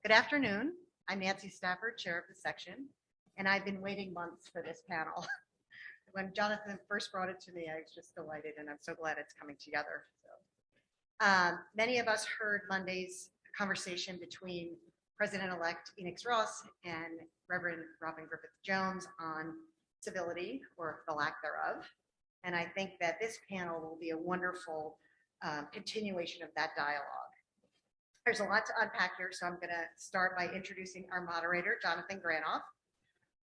Good afternoon. I'm Nancy Stafford, chair of the section, and I've been waiting months for this panel. When Jonathan first brought it to me, I was just delighted, and I'm so glad it's coming together. So, many of us heard Monday's conversation between President-elect Phoenix Ross and Reverend Robin Griffith-Jones on civility, or the lack thereof. And I think that this panel will be a wonderful continuation of that dialogue. There's a lot to unpack here, so I'm going to start by introducing our moderator, Jonathan Granoff.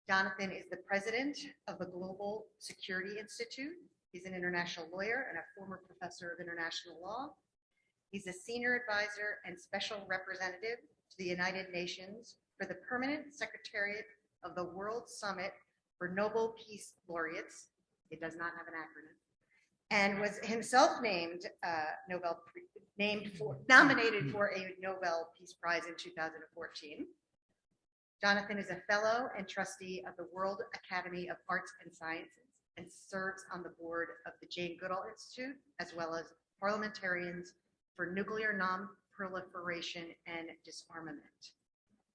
Jonathan is the president of the Global Security Institute. He's an international lawyer and a former professor of international law. He's a senior advisor and special representative to the United Nations for the Permanent Secretariat of the World Summit for Nobel Peace Laureates. It does not have an acronym. And was himself nominated for a Nobel Peace Prize in 2014. Jonathan is a fellow and trustee of the World Academy of Arts and Sciences and serves on the board of the Jane Goodall Institute, as well as Parliamentarians for Nuclear Non-Proliferation and Disarmament.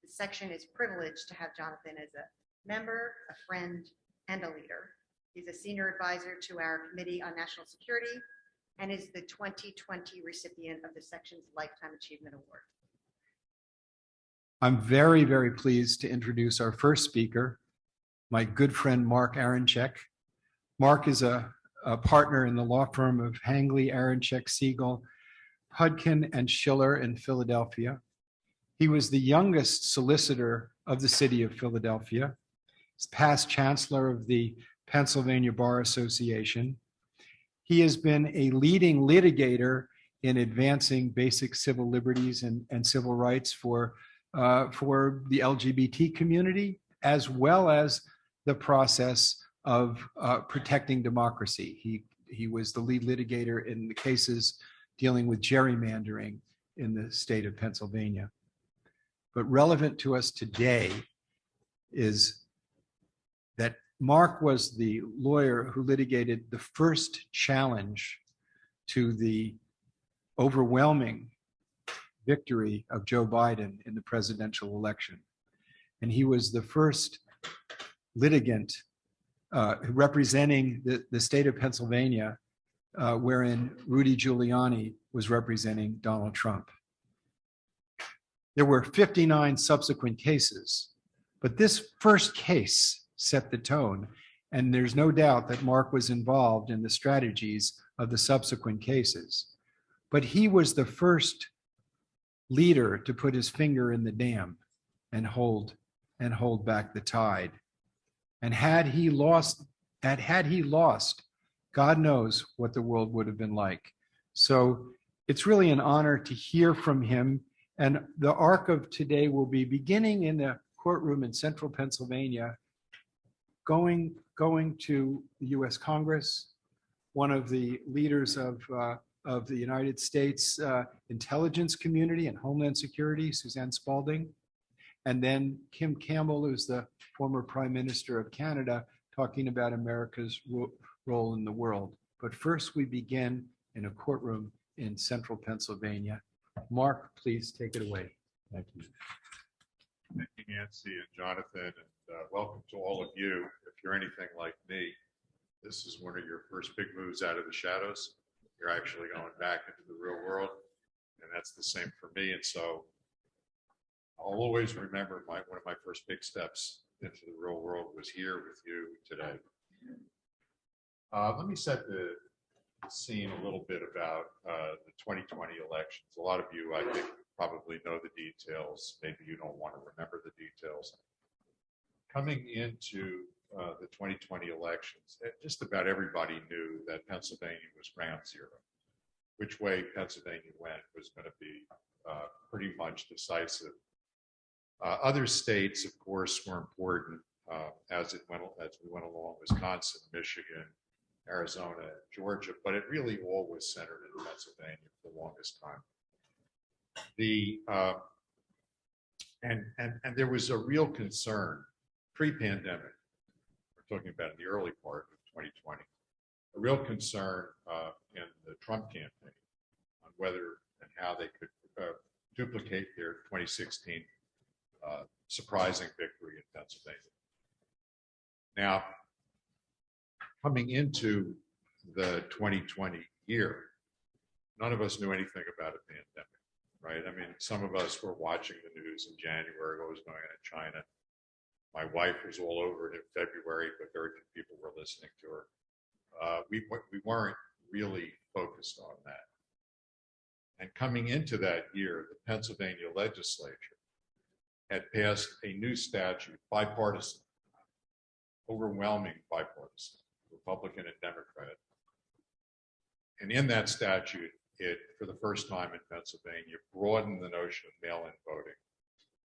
The section is privileged to have Jonathan as a member, a friend, and a leader. He's a senior advisor to our Committee on National Security and is the 2020 recipient of the section's Lifetime Achievement Award. I'm very, very pleased to introduce our first speaker, my good friend, Mark Aronchick. Mark is a partner in the law firm of Hangley, Aronchick, Siegel, Hudkin, and Schiller in Philadelphia. He was the youngest solicitor of the city of Philadelphia. He's past chancellor of the Pennsylvania Bar Association. He has been a leading litigator in advancing basic civil liberties and civil rights for the LGBT community, as well as the process of protecting democracy. He was the lead litigator in the cases dealing with gerrymandering in the state of Pennsylvania. But relevant to us today is that Mark was the lawyer who litigated the first challenge to the overwhelming victory of Joe Biden in the presidential election. And he was the first litigant representing the state of Pennsylvania, wherein Rudy Giuliani was representing Donald Trump. There were 59 subsequent cases, but this first case set the tone, and there's no doubt that Mark was involved in the strategies of the subsequent cases. But he was the first leader to put his finger in the dam and hold back the tide. And had he lost, God knows what the world would have been like. So it's really an honor to hear from him. And the arc of today will be beginning in the courtroom in central Pennsylvania, going to the U.S. Congress, one of the leaders of the United States intelligence community and Homeland Security, Suzanne Spaulding, and then Kim Campbell, who's the former Prime Minister of Canada, talking about America's role in the world. But first, we begin in a courtroom in central Pennsylvania. Mark, please take it away. Thank you. Thank you, Nancy and Jonathan, and welcome to all of you. If you're anything like me, this is one of your first big moves out of the shadows. You're actually going back into the real world, and that's the same for me. And so I'll always remember one of my first big steps into the real world was here with you today. Let me set the scene a little bit about the 2020 elections. A lot of you, I think, probably know the details. Maybe you don't want to remember the details. Coming into the 2020 elections, just about everybody knew that Pennsylvania was ground zero. Which way Pennsylvania went was going to be pretty much decisive. Other states, of course, were important as we went along: Wisconsin, Michigan, Arizona, Georgia, but it really all was centered in Pennsylvania for the longest time. And there was a real concern pre-pandemic. We're talking about in the early part of 2020, a real concern in the Trump campaign on whether and how they could duplicate their 2016 surprising victory in Pennsylvania. Now, coming into the 2020 year, none of us knew anything about a pandemic, right? I mean, some of us were watching the news in January, what was going on in China. My wife was all over it in February, but very few people were listening to her. We weren't really focused on that. And coming into that year, the Pennsylvania legislature had passed a new statute, bipartisan, overwhelming bipartisan, Republican and Democrat. And in that statute, it, for the first time in Pennsylvania, broadened the notion of mail-in voting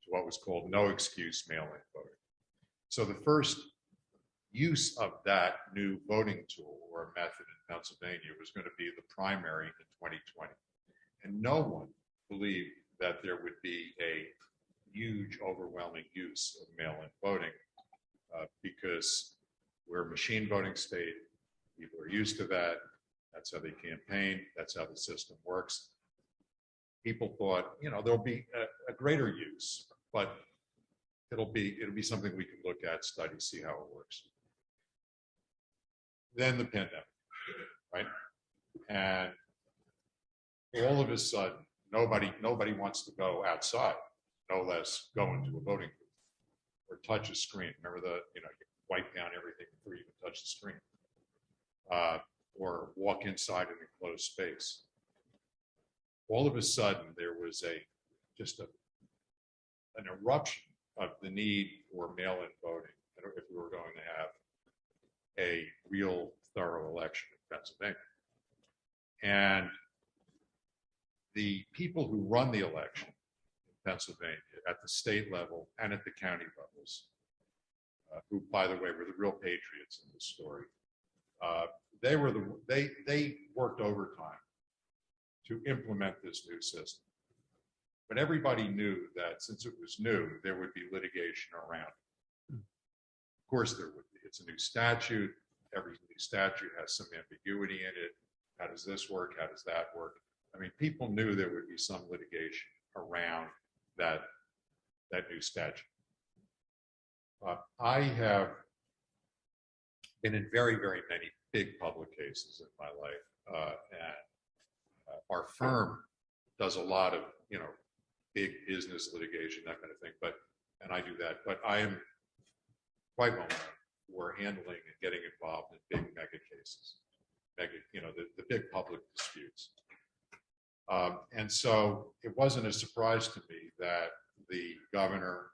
to what was called no excuse mail-in voting. So the first use of that new voting tool or method in Pennsylvania was going to be the primary in 2020. And no one believed that there would be a huge, overwhelming use of mail-in voting because we're a machine voting state. People are used to that. That's how they campaign. That's how the system works. People thought, you know, there'll be a greater use, but it'll be something we can look at, study, see how it works. Then the pandemic, right? And all of a sudden, nobody wants to go outside, no less go into a voting booth or touch a screen. Remember you wipe down everything before you even touch the screen, or walk inside an enclosed space. All of a sudden, there was an eruption of the need for mail-in voting if we were going to have a real thorough election in Pennsylvania. And the people who run the election in Pennsylvania at the state level and at the county levels, who, by the way, were the real patriots in this story, they worked overtime to implement this new system. But everybody knew that since it was new, there would be litigation around it. Of course there would be. It's a new statute. Every new statute has some ambiguity in it. How does this work? How does that work? I mean, people knew there would be some litigation around that new statute. I have been in very, very many big public cases in my life, and our firm does a lot of, big business litigation, that kind of thing. And I do that. But I am quite well known for handling and getting involved in big mega cases, the big public disputes. And so it wasn't a surprise to me that the governor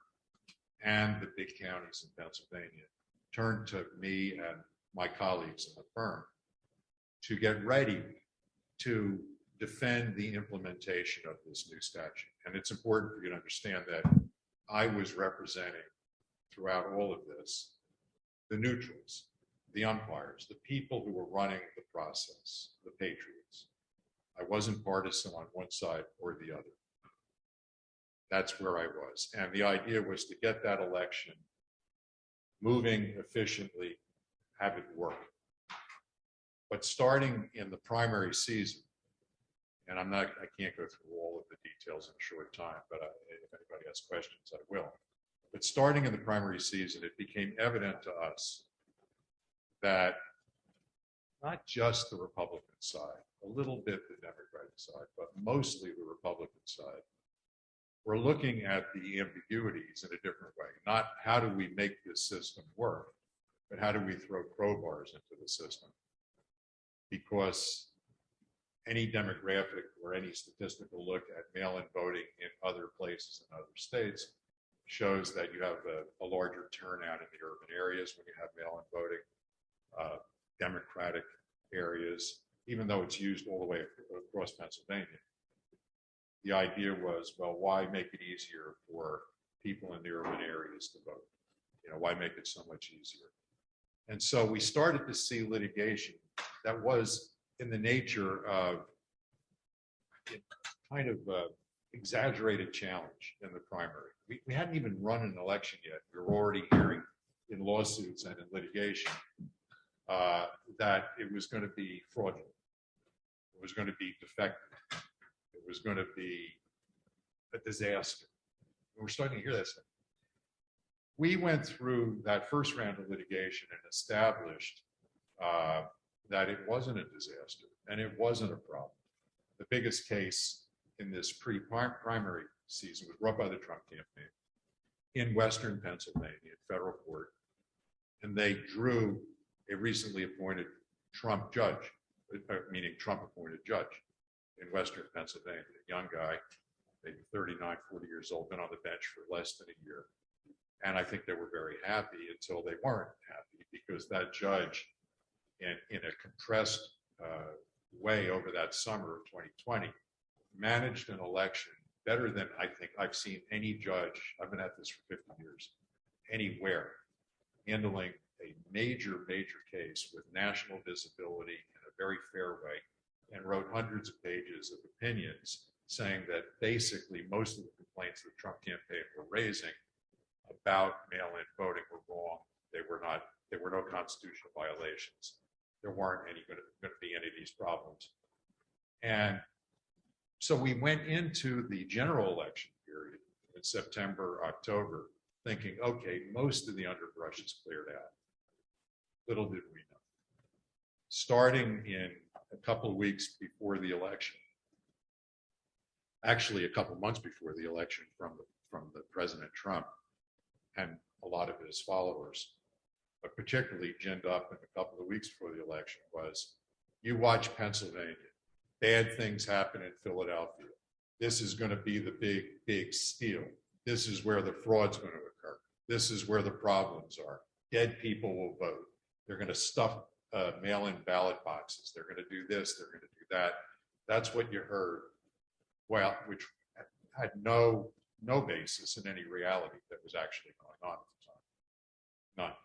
and the big counties in Pennsylvania turned to me and my colleagues in the firm to get ready to defend the implementation of this new statute. And it's important for you to understand that I was representing throughout all of this the neutrals, the umpires, the people who were running the process, the patriots. I wasn't partisan on one side or the other. That's where I was. And the idea was to get that election moving efficiently, have it work. But starting in the primary season, and I can't go through all of the details in a short time, but if anybody has questions, I will. But starting in the primary season, it became evident to us that not just the Republican side, a little bit the Democratic side, but mostly the Republican side, we're looking at the ambiguities in a different way. Not how do we make this system work, but how do we throw crowbars into the system? Because any demographic or any statistical look at mail-in voting in other places in other states shows that you have a larger turnout in the urban areas when you have mail-in voting, Democratic areas, even though it's used all the way across Pennsylvania. The idea was, well, why make it easier for people in the urban areas to vote? Why make it so much easier? And so we started to see litigation that was in the nature of kind of exaggerated challenge in the primary. We hadn't even run an election yet. We were already hearing in lawsuits and in litigation that it was going to be fraudulent. It was going to be defective. It was going to be a disaster. we're starting to hear this. We went through that first round of litigation and established that it wasn't a disaster and it wasn't a problem. The biggest case in this pre-primary season was brought by the Trump campaign in Western Pennsylvania in federal court. And they drew a recently appointed Trump judge, meaning Trump appointed judge in Western Pennsylvania, a young guy, maybe 39, 40 years old, been on the bench for less than a year. And I think they were very happy until they weren't happy, because that judge, in a compressed way over that summer of 2020, managed an election better than I think I've seen any judge, I've been at this for 50 years, anywhere, handling a major case with national visibility in a very fair way, and wrote hundreds of pages of opinions saying that basically most of the complaints the Trump campaign were raising about mail-in voting were wrong. There were no constitutional violations. There weren't going to be any of these problems. And so we went into the general election period in September, October, thinking, okay, most of the underbrush is cleared out. Little did we know. Starting in a couple of weeks before the election, actually a couple of months before the election, from the President Trump and a lot of his followers, but particularly ginned up in a couple of weeks before the election, was, you watch Pennsylvania, bad things happen in Philadelphia. This is going to be the big steal. This is where the fraud's going to occur. This is where the problems are. Dead people will vote. They're going to stuff mail-in ballot boxes. They're going to do this. They're going to do that. That's what you heard. Well, which had no basis in any reality that was actually going on at the time.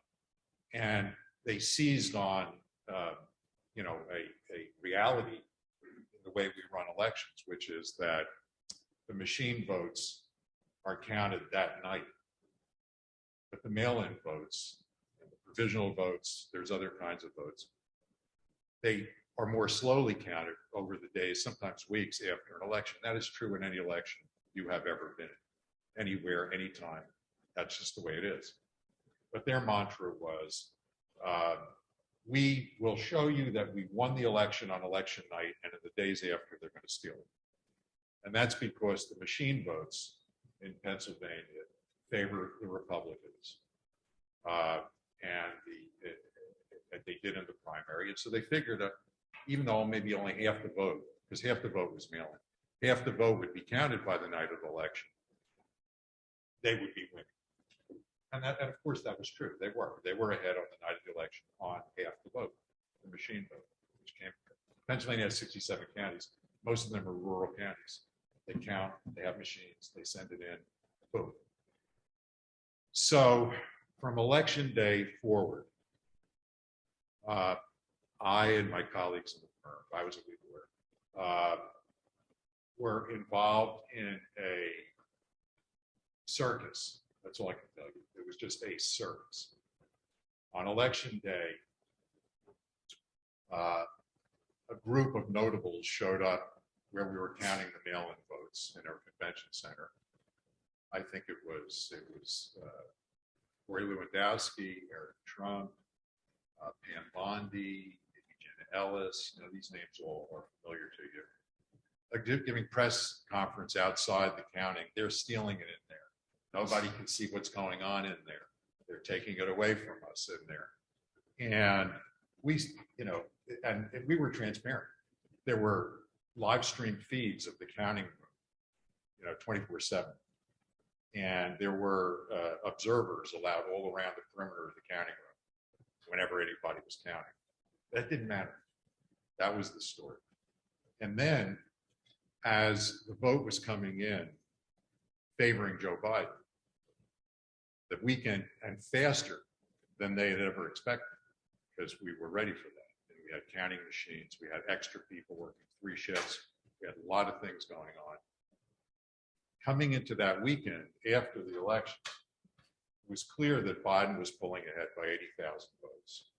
None. And they seized on, a reality in the way we run elections, which is that the machine votes are counted that night, but the mail-in votes and the provisional votes, there's other kinds of votes, they are more slowly counted over the days, sometimes weeks after an election. That is true in any election you have ever been in, anywhere, anytime. That's just the way it is. But their mantra was, we will show you that we won the election on election night, and in the days after, they're going to steal it. And that's because the machine votes in Pennsylvania favor the Republicans, and they did in the primary. And so they figured that even though maybe only half the vote, because half the vote was mail-in, half the vote would be counted by the night of the election, they would be winning. And of course that was true. They were ahead on the night of the election on half the vote, the machine vote, which came. Pennsylvania has 67 counties. Most of them are rural counties. They count, they have machines, they send it in, boom. So from election day forward, I and my colleagues in the firm, I was a legal lawyer, were involved in a circus. That's all I can tell you. It was just a circus. On election day, a group of notables showed up where we were counting the mail-in votes in our convention center. I think it was Roy Lewandowski, Eric Trump, Pam Bondi, Jenna Ellis. These names all are familiar to you. Giving press conference outside the counting. They're stealing it in there. Nobody can see what's going on in there. They're taking it away from us in there. And we, and we were transparent. There were live stream feeds of the counting room, 24/7. And there were observers allowed all around the perimeter of the counting room whenever anybody was counting. That didn't matter. That was the story. And then as the vote was coming in favoring Joe Biden, the weekend, and faster than they had ever expected, because we were ready for that. And we had counting machines, we had extra people working 3 shifts, we had a lot of things going on. Coming into that weekend after the election, it was clear that Biden was pulling ahead by 80,000 votes,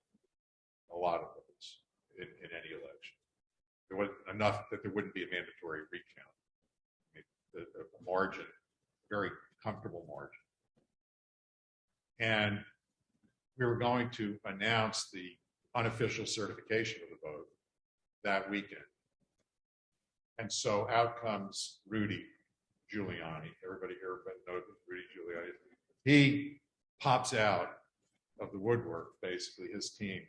a lot of votes in any election. There wasn't enough that there wouldn't be a mandatory recount. I mean, the margin, very comfortable margin. And we were going to announce the unofficial certification of the vote that weekend. And so out comes Rudy Giuliani. Everybody here knows Rudy Giuliani. He pops out of the woodwork, basically, his team.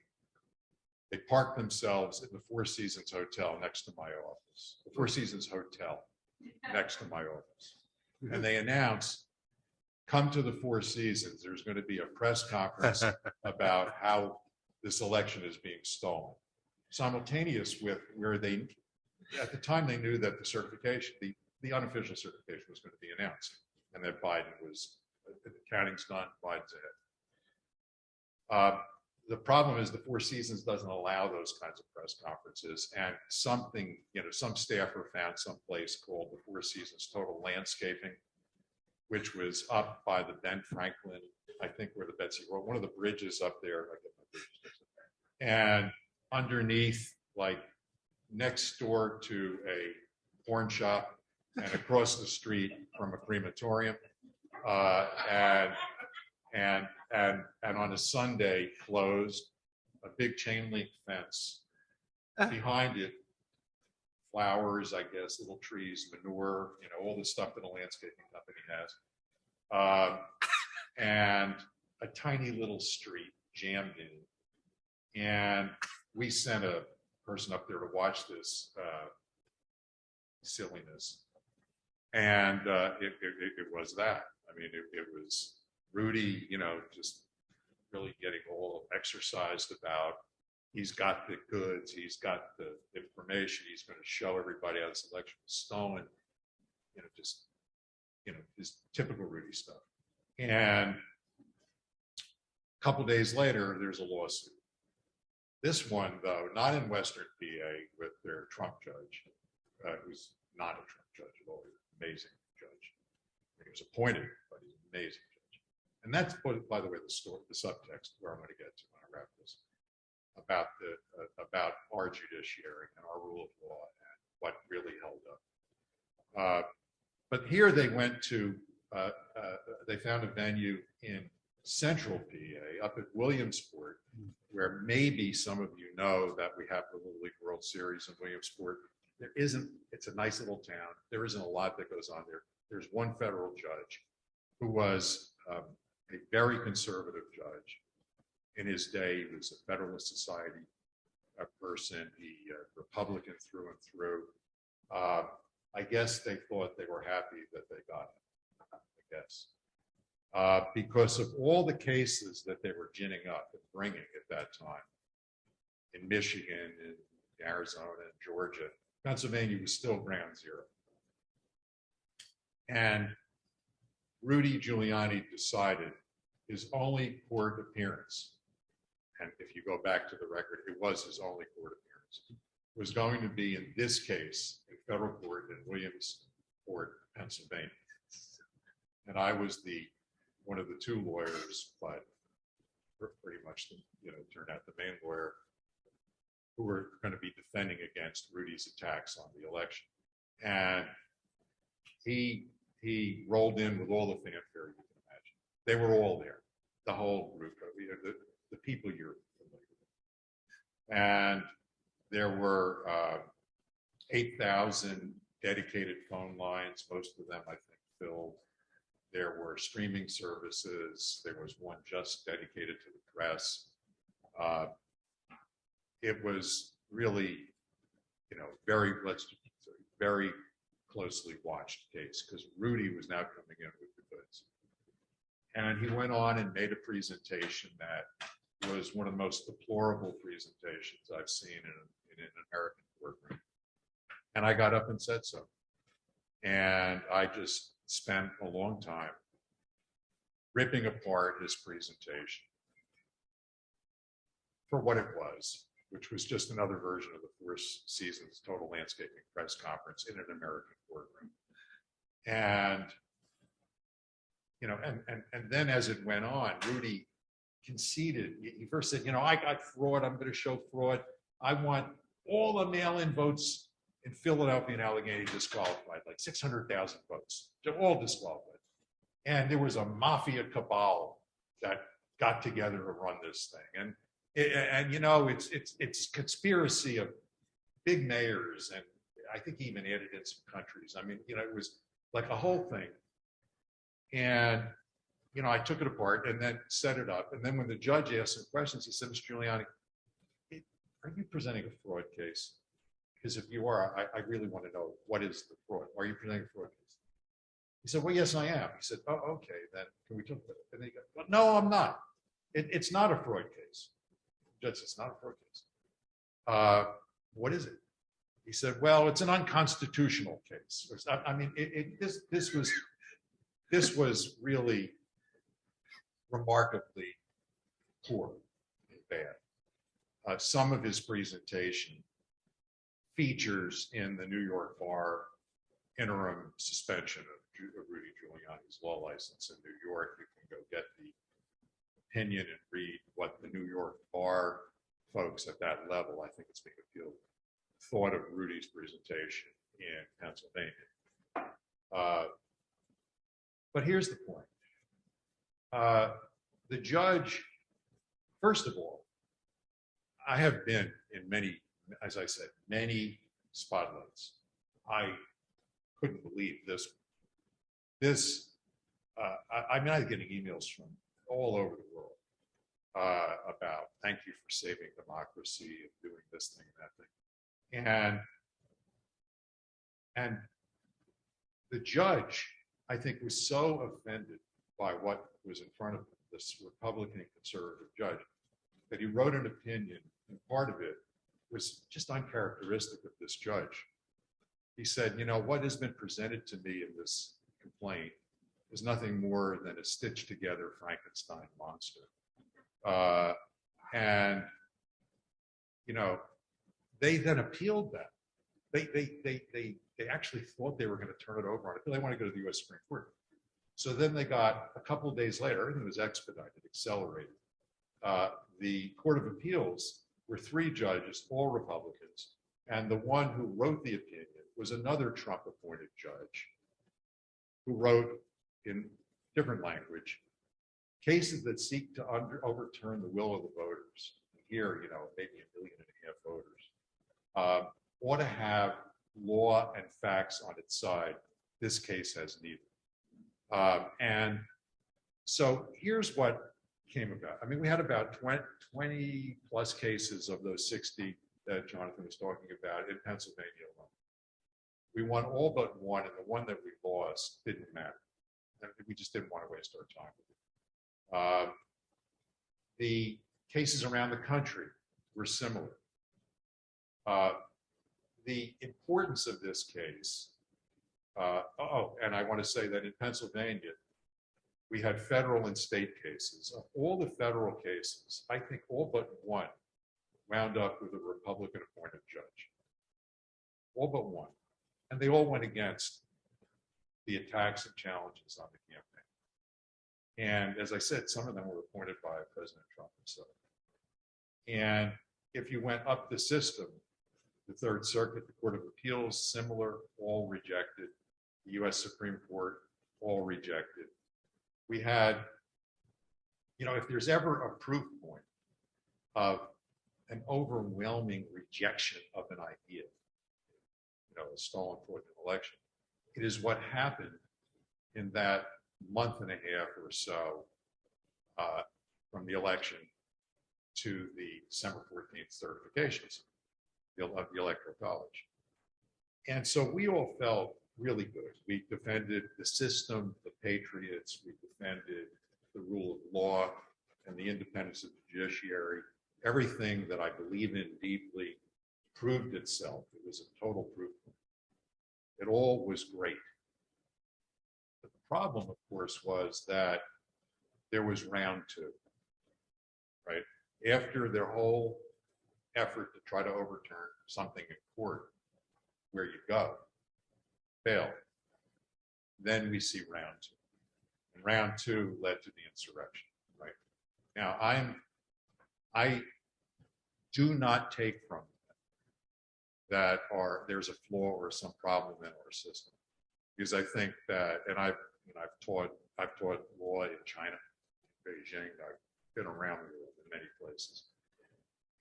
They park themselves in the Four Seasons Hotel next to my office, the Four Seasons Hotel next to my office. And they announce, come to the Four Seasons. There's going to be a press conference about how this election is being stolen. Simultaneous with where they, at the time they knew that the certification, the unofficial certification was going to be announced and that Biden was, the counting's done, Biden's ahead. The problem is the Four Seasons doesn't allow those kinds of press conferences, and something, some staffer found some place called the Four Seasons Total Landscaping, which was up by the Ben Franklin, I think where the Betsy Road, one of the bridges up there, and underneath, like next door to a porn shop and across the street from a crematorium, and on a Sunday closed, a big chain link fence. Behind it, flowers, I guess, little trees, manure, all the stuff that a landscaping company has. And a tiny little street jammed in. And we sent a person up there to watch this silliness. And it was that. I mean, it was Rudy, just really getting all exercised about, he's got the goods, he's got the information, he's going to show everybody how this election was stolen, his typical Rudy stuff. And a couple days later, there's a lawsuit. This one, though, not in Western PA with their Trump judge, who's not a Trump judge at all, he's an amazing judge. He was appointed, but he's an amazing judge. And that's, by the way, the subtext where I'm going to get to when I wrap this, about our judiciary and our rule of law and what really held up. But here they went to, they found a venue in Central PA up at Williamsport, where maybe some of you know that we have the Little League World Series in Williamsport. There isn't, it's a nice little town. There isn't a lot that goes on there. There's one federal judge who was a very conservative judge. In his day, he was a Federalist Society person, he Republican through and through. I guess they thought they were happy that they got him, I guess. Because of all the cases that they were ginning up and bringing at that time in Michigan, in Arizona, and Georgia, Pennsylvania was still ground zero. And Rudy Giuliani decided his only court appearance, and if you go back to the record, it was his only court appearance, was going to be in this case in federal court in Williamsport, Pennsylvania. And I was one of the two lawyers, but pretty much, turned out the main lawyer, who were going to be defending against Rudy's attacks on the election. And he rolled in with all the fanfare you can imagine. They were all there, the whole group, the people you're familiar with. And there were 8,000 dedicated phone lines, most of them, I think, filled. There were streaming services. There was one just dedicated to the press. It was really, very closely watched case because Rudy was now coming in with the goods. And he went on and made a presentation that was one of the most deplorable presentations I've seen in an American courtroom. And I got up and said so. And I just spent a long time ripping apart his presentation for what it was, which was just another version of the Four Seasons Total Landscaping press conference in an American courtroom. And, and then as it went on, Rudy conceded. He first said, I got fraud. I'm going to show fraud. I want all the mail-in votes in Philadelphia and Allegheny disqualified, like 600,000 votes. They're all disqualified. And there was a mafia cabal that got together to run this thing. And you know, it's conspiracy of big mayors, and I think he even added in some countries. I mean, you know, it was like a whole thing. And, you know, I took it apart and then set it up. And then when the judge asked some questions, he said, Mr. Giuliani, are you presenting a fraud case? Because if you are, I really want to know, what is the fraud? Are you presenting a fraud case? He said, well, yes, I am. He said, oh, okay, then can we talk about it? And he goes, well, no, I'm not. It's not a fraud case. The judge said, it's not a fraud case. What is it? He said, well, it's an unconstitutional case. I mean, this was really remarkably poor and bad. Some of his presentation features in the New York bar interim suspension of Rudy Giuliani's law license in New York. You can go get the opinion and read what the New York bar folks at that level, I think it's being appealed, thought of Rudy's presentation in Pennsylvania. But here's the point. The judge, first of all, I have been in many, as I said, many spotlights. I couldn't believe this. I mean, I'm getting emails from all over the world about thank you for saving democracy and doing this thing and that thing. And the judge, I think, was so offended by what was in front of him, this Republican conservative judge, that he wrote an opinion, and part of it was just uncharacteristic of this judge. He said, you know, what has been presented to me in this complaint is nothing more than a stitched together Frankenstein monster. And, you know, they then appealed that. They actually thought they were going to turn it over on it. They want to go to the US Supreme Court. So then they got, a couple of days later, everything was expedited, accelerated. The Court of Appeals were 3 judges, all Republicans, and the one who wrote the opinion was another Trump-appointed judge who wrote in different language cases that seek to overturn the will of the voters. Here, you know, maybe 1.5 million voters ought to have law and facts on its side. This case has neither. And so here's what came about. I mean, we had about 20 plus cases of those 60 that Jonathan was talking about in Pennsylvania alone. We won all but one, and the one that we lost didn't matter. We just didn't want to waste our time with it. The cases around the country were similar. The importance of this case, and I want to say that in Pennsylvania, we had federal and state cases. Of all the federal cases, I think all but one wound up with a Republican-appointed judge. All but one. And they all went against the attacks and challenges on the campaign. And as I said, some of them were appointed by President Trump himself. And if you went up the system, the Third Circuit, the Court of Appeals, similar, all rejected. The US Supreme Court, all rejected. We had, you know, if there's ever a proof point of an overwhelming rejection of an idea, you know, a stolen fraudulent election, it is what happened in that month and a half or so from the election to the December 14th certifications of the Electoral College. And so we all felt really good. We defended the system, the patriots, we defended the rule of law and the independence of the judiciary. Everything that I believe in deeply proved itself. It was a total proof point. It all was great. But the problem, of course, was that there was round 2, right? After their whole effort to try to overturn something in court, where you go, failed. Then we see round 2. And round 2 led to the insurrection, right? Now, I do not take from that there's a flaw or some problem in our system, because I think that, and I've taught I've taught law in China, Beijing. I've been around the world in many places.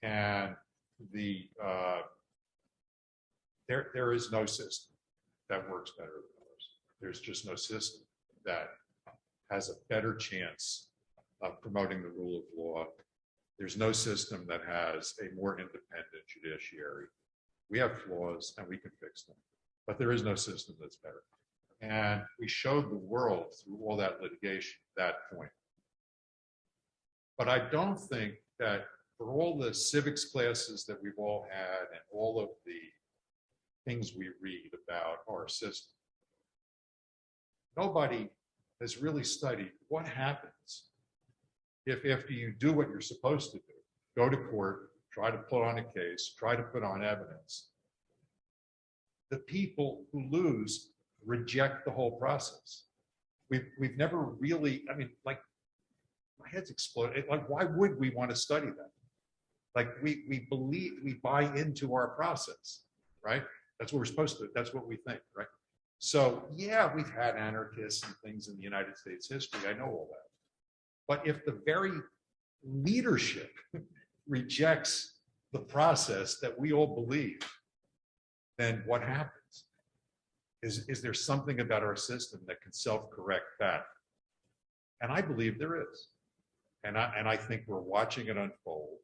And there is no system that works better than ours. There's just no system that has a better chance of promoting the rule of law. There's no system that has a more independent judiciary. We have flaws and we can fix them, but there is no system that's better. And we showed the world through all that litigation that point. But I don't think that for all the civics classes that we've all had and all of the things we read about our system, nobody has really studied what happens if after you do what you're supposed to do, go to court, try to put on a case, try to put on evidence, the people who lose reject the whole process. We've never really, I mean, like, my head's exploded. Like, why would we want to study that? Like, we believe, we buy into our process, right? That's what we're supposed to, that's what we think, right? So yeah, we've had anarchists and things in the United States history. I know all that. But if the very leadership rejects the process that we all believe, then what happens? Is there something about our system that can self-correct that? And I believe there is. And I think we're watching it unfold.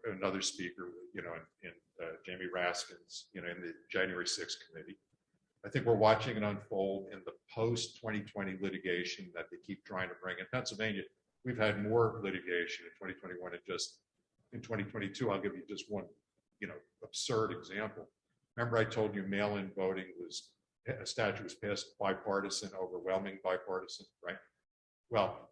Another speaker, in Jamie Raskin's, in the January 6th committee. I think we're watching it unfold in the post-2020 litigation that they keep trying to bring in Pennsylvania. We've had more litigation in 2021 and just in 2022. I'll give you just one, absurd example. Remember, I told you mail-in voting was a statute was passed bipartisan, overwhelming bipartisan, right? Well,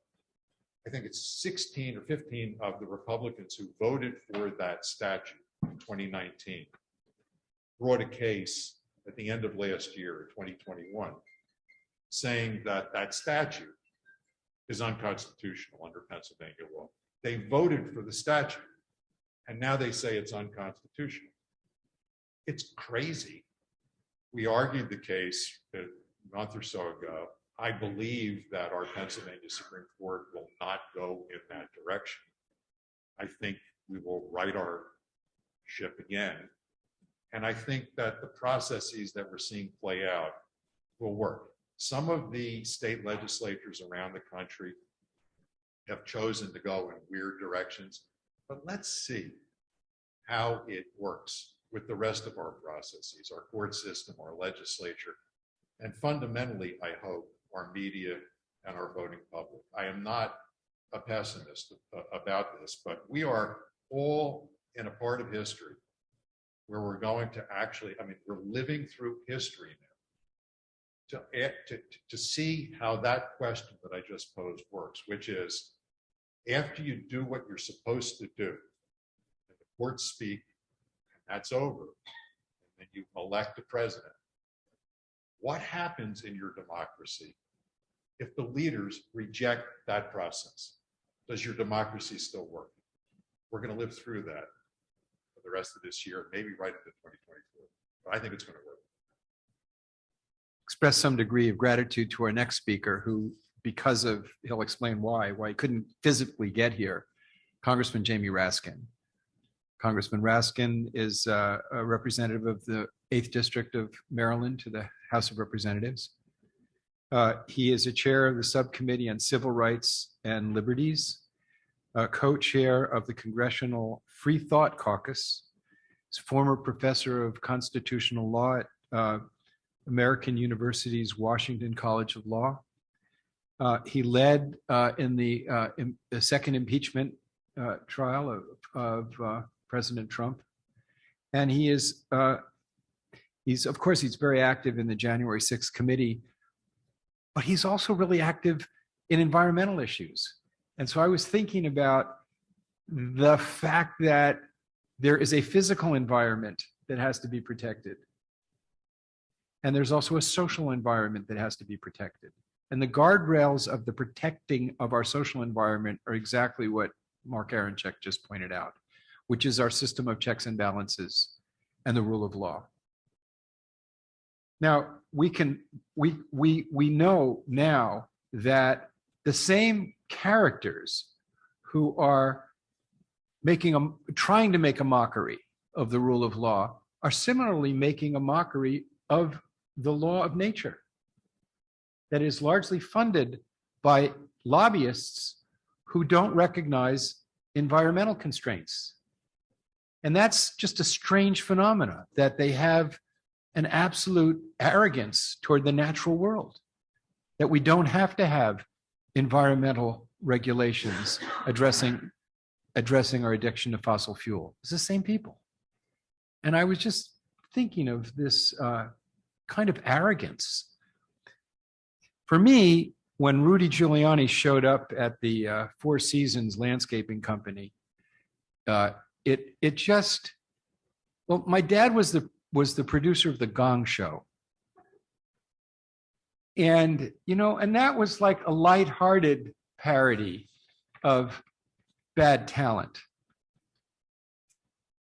I think it's 16 or 15 of the Republicans who voted for that statute in 2019 brought a case at the end of last year, 2021, saying that that statute is unconstitutional under Pennsylvania law. They voted for the statute, and now they say it's unconstitutional. It's crazy. We argued the case a month or so ago. I believe that our Pennsylvania Supreme Court will not go in that direction. I think we will right our ship again. And I think that the processes that we're seeing play out will work. Some of the state legislatures around the country have chosen to go in weird directions, but let's see how it works with the rest of our processes, our court system, our legislature, and fundamentally, I hope, our media and our voting public. I am not a pessimist about this, but we are all in a part of history where we're going to actually, we're living through history now to see how that question that I just posed works, which is after you do what you're supposed to do, and the courts speak, and that's over, and then you elect a president. What happens in your democracy if the leaders reject that process? Does your democracy still work? We're going to live through that for the rest of this year, maybe right into 2024. But I think it's going to work. Express some degree of gratitude to our next speaker who, because of, he'll explain why he couldn't physically get here, Congressman Jamie Raskin. Congressman Raskin is a representative of the 8th District of Maryland to the House of Representatives. He is a chair of the Subcommittee on Civil Rights and Liberties, co-chair of the Congressional Free Thought Caucus. He's a former professor of constitutional law at American University's Washington College of Law. He led in the second impeachment trial of President Trump. And he's of course, he's very active in the January 6th committee, but he's also really active in environmental issues. And so I was thinking about the fact that there is a physical environment that has to be protected. And there's also a social environment that has to be protected. And the guardrails of the protecting of our social environment are exactly what Mark Aronchick just pointed out, which is our system of checks and balances and the rule of law. Now, we know now that the same characters who are trying to make a mockery of the rule of law are similarly making a mockery of the law of nature that is largely funded by lobbyists who don't recognize environmental constraints. And that's just a strange phenomena, that they have an absolute arrogance toward the natural world, that we don't have to have environmental regulations addressing our addiction to fossil fuel. It's the same people. And I was just thinking of this kind of arrogance. For me, when Rudy Giuliani showed up at the Four Seasons landscaping company, it just, well, my dad was the producer of the Gong Show. And, and that was like a lighthearted parody of bad talent.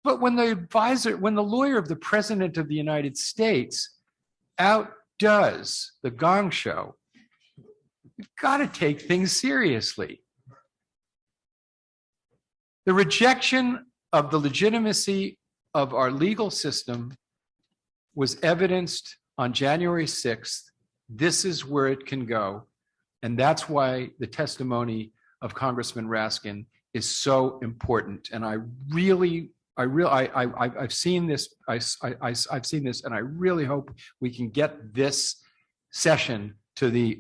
But when the lawyer of the President of the United States outdoes the Gong Show, you've got to take things seriously. The rejection of the legitimacy of our legal system was evidenced on January 6th. This is where it can go. And that's why the testimony of Congressman Raskin is so important. And I've seen this, I've seen this, and I really hope we can get this session to the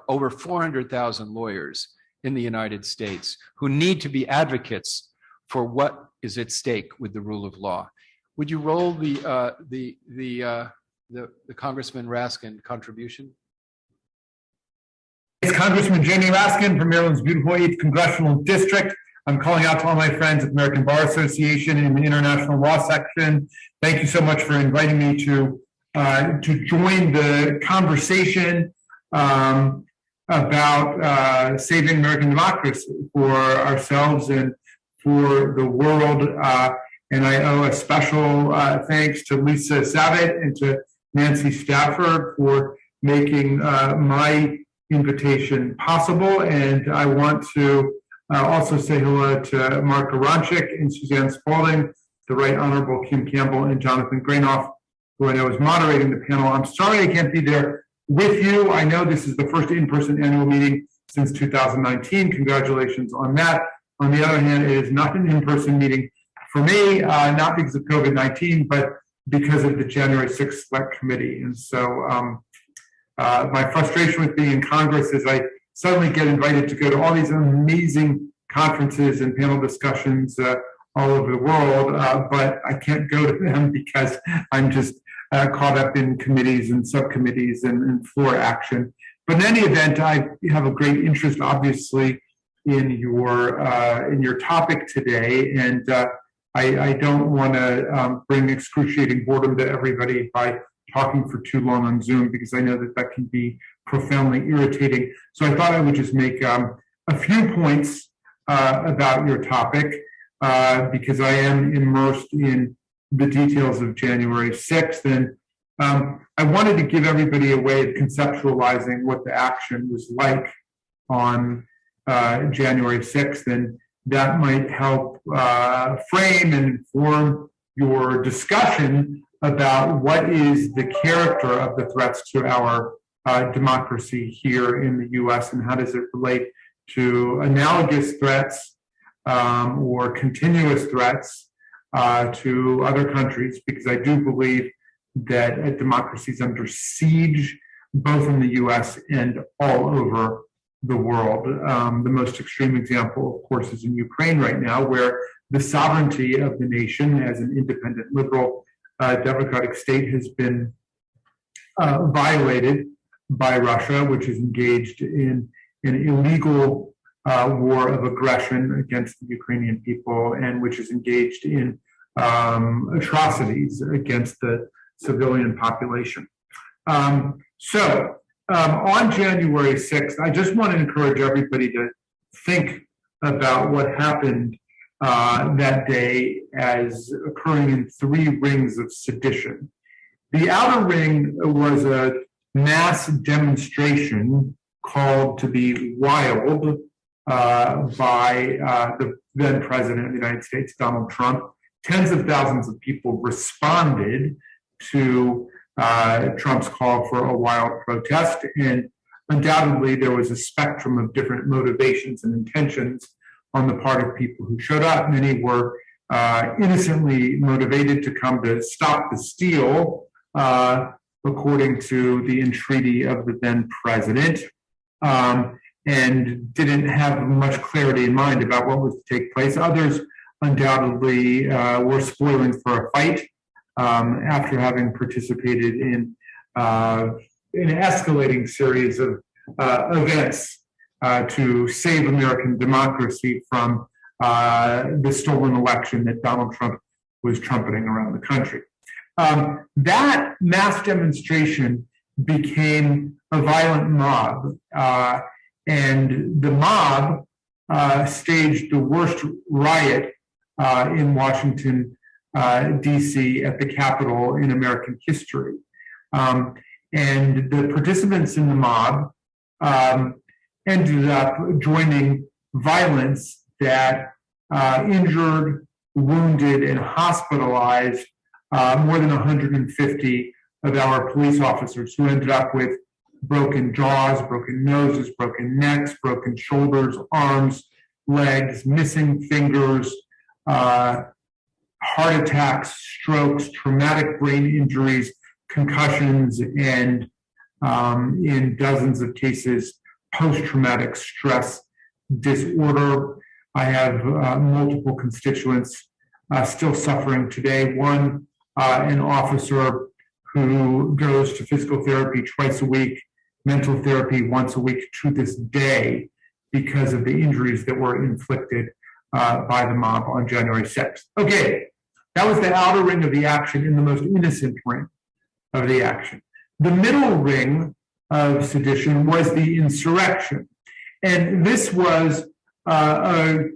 over 400,000 lawyers in the United States who need to be advocates for what is at stake with the rule of law. Would you roll the Congressman Raskin contribution? It's Congressman Jamie Raskin from Maryland's beautiful 8th Congressional District. I'm calling out to all my friends at the American Bar Association in the International Law Section. Thank you so much for inviting me to join the conversation about saving American democracy for ourselves and for the world. And I owe a special thanks to Lisa Savitt and to Nancy Stafford for making my invitation possible. And I want to also say hello to Mark Aronchick and Suzanne Spaulding, the Right Honorable Kim Campbell, and Jonathan Granoff, who I know is moderating the panel. I'm sorry I can't be there with you. I know this is the first in-person annual meeting since 2019. Congratulations on that. On the other hand, it is not an in-person meeting for me, not because of COVID-19, but because of the January 6th Select Committee. And so my frustration with being in Congress is I suddenly get invited to go to all these amazing conferences and panel discussions all over the world, but I can't go to them because I'm just caught up in committees and subcommittees and floor action. But in any event, I have a great interest, obviously, in your topic today, and I don't want to bring excruciating boredom to everybody by talking for too long on Zoom, because I know that can be profoundly irritating. So I thought I would just make a few points about your topic, because I am immersed in the details of January 6th. And I wanted to give everybody a way of conceptualizing what the action was like on January 6th. And that might help frame and inform your discussion about what is the character of the threats to our democracy here in the US, and how does it relate to analogous threats or continuous threats to other countries, because I do believe that democracy is under siege, both in the US and all over the world. The most extreme example, of course, is in Ukraine right now, where the sovereignty of the nation as an independent, liberal, democratic state has been violated by Russia, which is engaged in an illegal war of aggression against the Ukrainian people, and which is engaged in atrocities against the civilian population. So on January 6th, I just want to encourage everybody to think about what happened that day as occurring in 3 rings of sedition. The outer ring was a mass demonstration called to be wild by the then president of the United States, Donald Trump. Tens of thousands of people responded to Trump's call for a wild protest, and undoubtedly there was a spectrum of different motivations and intentions on the part of people who showed up. Many were innocently motivated to come to stop the steal, according to the entreaty of the then president, and didn't have much clarity in mind about what was to take place. Others undoubtedly were spoiling for a fight after having participated in an escalating series of events to save American democracy from the stolen election that Donald Trump was trumpeting around the country. That mass demonstration became a violent mob, and the mob staged the worst riot in Washington, D.C. at the Capitol in American history. And the participants in the mob ended up joining violence that injured, wounded, and hospitalized more than 150 of our police officers, who ended up with broken jaws, broken noses, broken necks, broken shoulders, arms, legs, missing fingers, heart attacks, strokes, traumatic brain injuries, concussions, and in dozens of cases, post-traumatic stress disorder. I have multiple constituents still suffering today. One, an officer who goes to physical therapy twice a week, mental therapy once a week to this day because of the injuries that were inflicted by the mob on January 6th. Okay, that was the outer ring of the action and the most innocent ring of the action. The middle ring of sedition was the insurrection. And this was a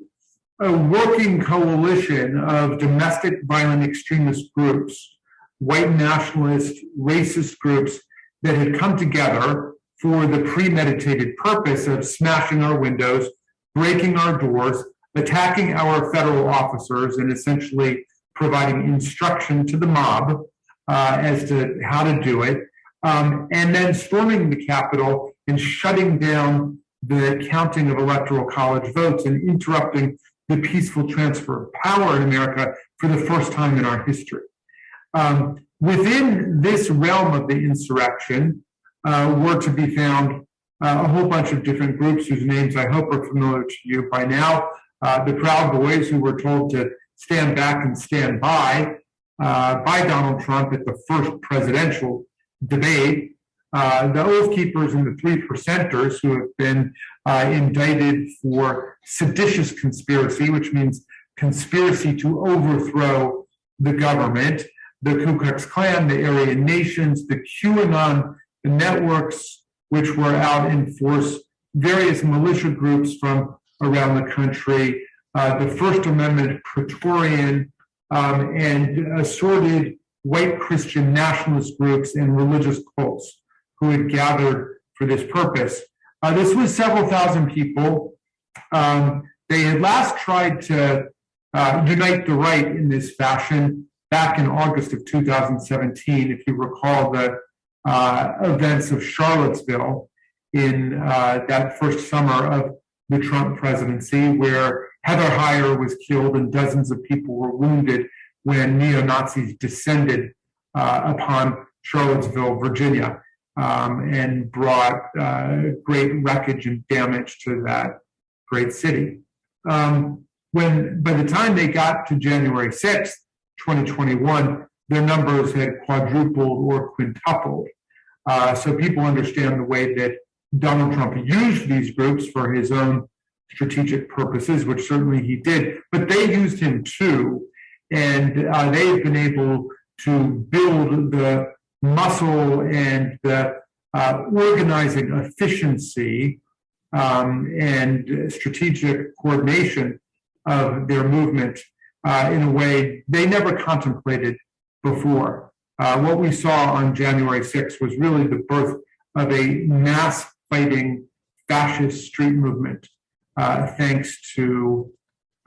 working coalition of domestic violent extremist groups, white nationalist, racist groups that had come together for the premeditated purpose of smashing our windows, breaking our doors, attacking our federal officers, and essentially providing instruction to the mob as to how to do it, and then storming the Capitol and shutting down the counting of electoral college votes and interrupting the peaceful transfer of power in America for the first time in our history. Within this realm of the insurrection were to be found a whole bunch of different groups whose names I hope are familiar to you by now. The Proud Boys, who were told to stand back and stand by Donald Trump at the first presidential debate. The Oath Keepers and the Three Percenters, who have been indicted for seditious conspiracy, which means conspiracy to overthrow the government. The Ku Klux Klan, the Aryan Nations, the QAnon networks, which were out in force, various militia groups from around the country, the First Amendment Praetorian, and assorted white Christian nationalist groups and religious cults who had gathered for this purpose. This was several thousand people. They had last tried to unite the right in this fashion back in August of 2017, if you recall the events of Charlottesville in that first summer of the Trump presidency, where Heather Heyer was killed and dozens of people were wounded when neo-Nazis descended upon Charlottesville, Virginia, and brought great wreckage and damage to that great city. When by the time they got to January 6th, 2021, their numbers had quadrupled or quintupled. So people understand the way that Donald Trump used these groups for his own strategic purposes, which certainly he did, but they used him too. And they've been able to build the muscle and the organizing efficiency and strategic coordination of their movement in a way they never contemplated before. What we saw on January 6th was really the birth of a mass fighting fascist street movement, thanks to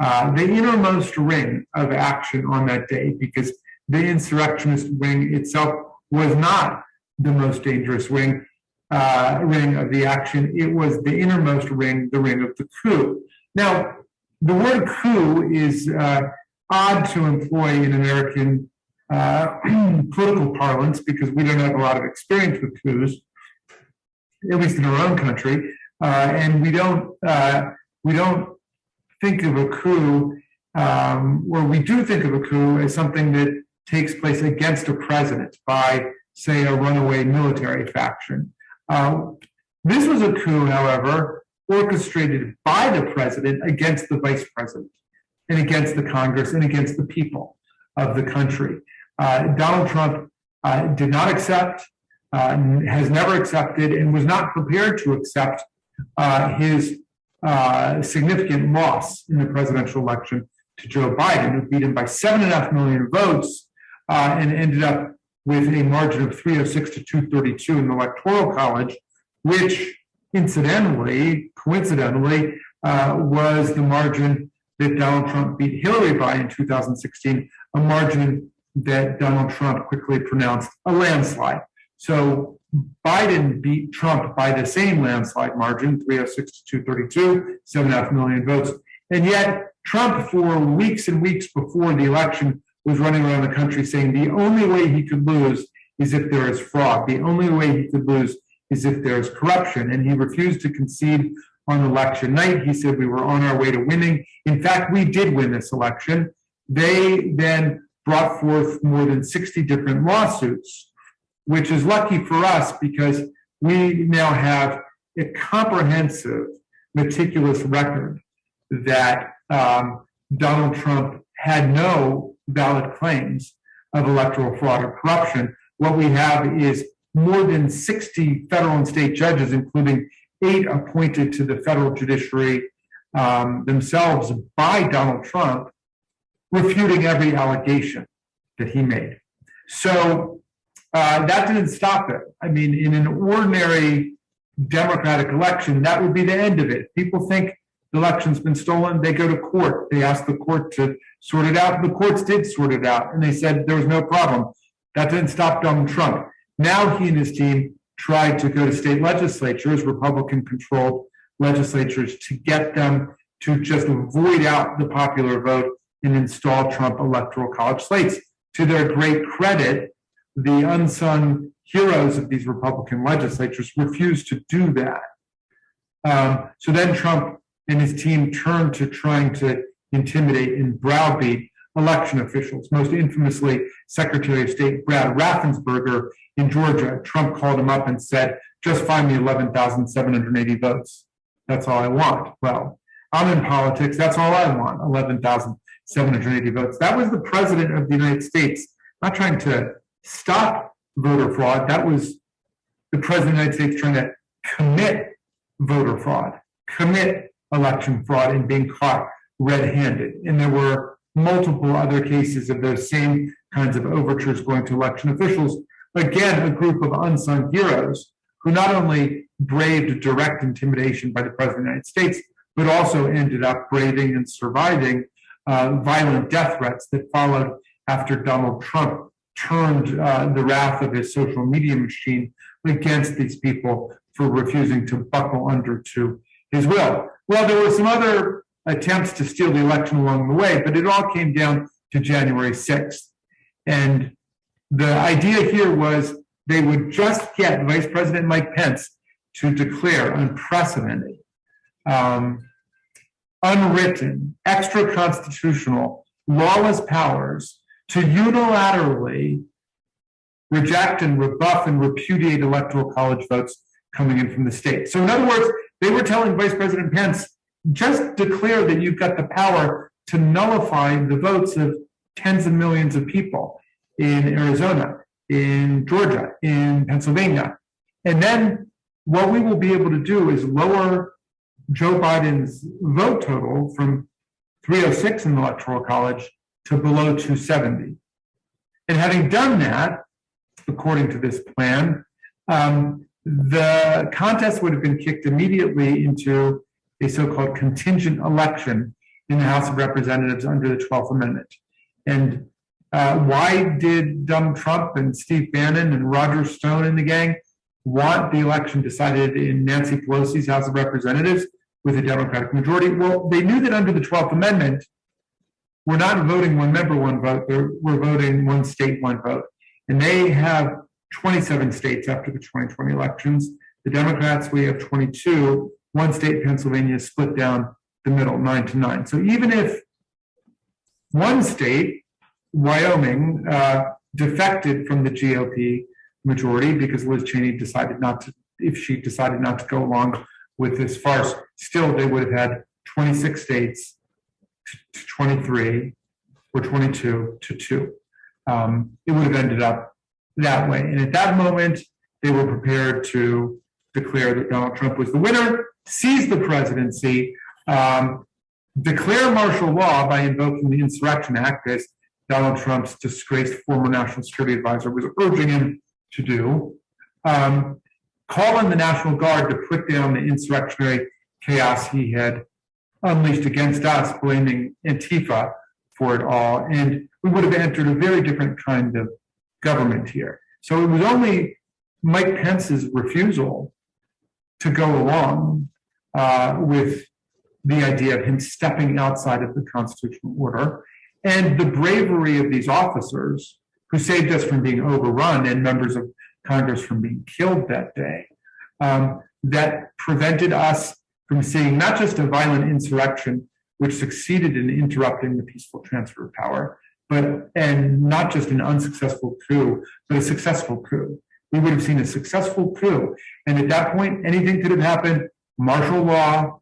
the innermost ring of action on that day, because the insurrectionist wing itself was not the most dangerous ring of the action. It was the innermost ring, the ring of the coup. Now, the word coup is odd to employ in American political parlance because we don't have a lot of experience with coups, at least in our own country, and we don't think of a coup, or we do think of a coup as something that takes place against a president by, say, a runaway military faction. This was a coup, however, orchestrated by the president against the vice president and against the Congress and against the people of the country. Donald Trump did not accept, has never accepted, and was not prepared to accept his significant loss in the presidential election to Joe Biden, who beat him by 7.5 million votes and ended up with a margin of 306 to 232 in the Electoral College, which coincidentally, was the margin that Donald Trump beat Hillary by in 2016, a margin that Donald Trump quickly pronounced a landslide. So Biden beat Trump by the same landslide margin, 306 to 232, 7.5 million votes. And yet Trump, for weeks and weeks before the election, was running around the country saying the only way he could lose is if there is fraud. The only way he could lose is if there is corruption. And he refused to concede on election night. He said we were on our way to winning. In fact, we did win this election. They then brought forth more than 60 different lawsuits, which is lucky for us because we now have a comprehensive, meticulous record that Donald Trump had no valid claims of electoral fraud or corruption. What we have is more than 60 federal and state judges, including 8 appointed to the federal judiciary themselves by Donald Trump, refuting every allegation that he made. So that didn't stop it. I mean, in an ordinary democratic election, that would be the end of it. People think the election's been stolen, they go to court. They ask the court to sort it out. The courts did sort it out, and they said there was no problem. That didn't stop Donald Trump. Now he and his team tried to go to state legislatures, Republican-controlled legislatures, to get them to just void out the popular vote and install Trump electoral college slates. To their great credit, the unsung heroes of these Republican legislatures refused to do that. So then Trump and his team turned to trying to intimidate and browbeat election officials, most infamously Secretary of State Brad Raffensperger in Georgia. Trump called him up and said, just find me 11,780 votes. That's all I want. Well, I'm in politics. That's all I want, 11,780 votes. That was the president of the United States, not trying to stop voter fraud. That was the president of the United States trying to commit voter fraud, commit election fraud, and being caught red-handed. And there were multiple other cases of those same kinds of overtures going to election officials. Again, a group of unsung heroes who not only braved direct intimidation by the president of the United States, but also ended up braving and surviving violent death threats that followed after Donald Trump turned the wrath of his social media machine against these people for refusing to buckle under to his will. Well, there were some other attempts to steal the election along the way, but it all came down to January 6th. And the idea here was they would just get Vice President Mike Pence to declare unprecedented, unwritten, extra-constitutional, lawless powers to unilaterally reject and rebuff and repudiate electoral college votes coming in from the state. So in other words, they were telling Vice President Pence, just declare that you've got the power to nullify the votes of tens of millions of people in Arizona, in Georgia, in Pennsylvania. And then what we will be able to do is lower Joe Biden's vote total from 306 in the Electoral College to below 270. And having done that, according to this plan, the contest would have been kicked immediately into a so-called contingent election in the House of Representatives under the 12th Amendment. And why did Donald Trump and Steve Bannon and Roger Stone and the gang want the election decided in Nancy Pelosi's House of Representatives with a Democratic majority? Well, they knew that under the 12th Amendment, we're not voting one member, one vote. We're voting one state, one vote. And they have 27 states after the 2020 elections. The Democrats, we have 22. One state, Pennsylvania, is split down the middle, 9-9. So even if one state, Wyoming, defected from the GOP majority because Liz Cheney decided not to, if she decided not to go along with this farce, still they would have had 26 states to 23 or 22 to 2. It would have ended up that way. And at that moment, they were prepared to declare that Donald Trump was the winner, seize the presidency, declare martial law by invoking the Insurrection Act, as Donald Trump's disgraced former national security advisor was urging him to do, call in the National Guard to put down the insurrectionary chaos he had unleashed against us, blaming Antifa for it all. And we would have entered a very different kind of government here. So it was only Mike Pence's refusal to go along with the idea of him stepping outside of the constitutional order, and the bravery of these officers who saved us from being overrun and members of Congress from being killed that day, that prevented us from seeing not just a violent insurrection, which succeeded in interrupting the peaceful transfer of power, and not just an unsuccessful coup, but a successful coup. We would have seen a successful coup. And at that point, anything could have happened: martial law,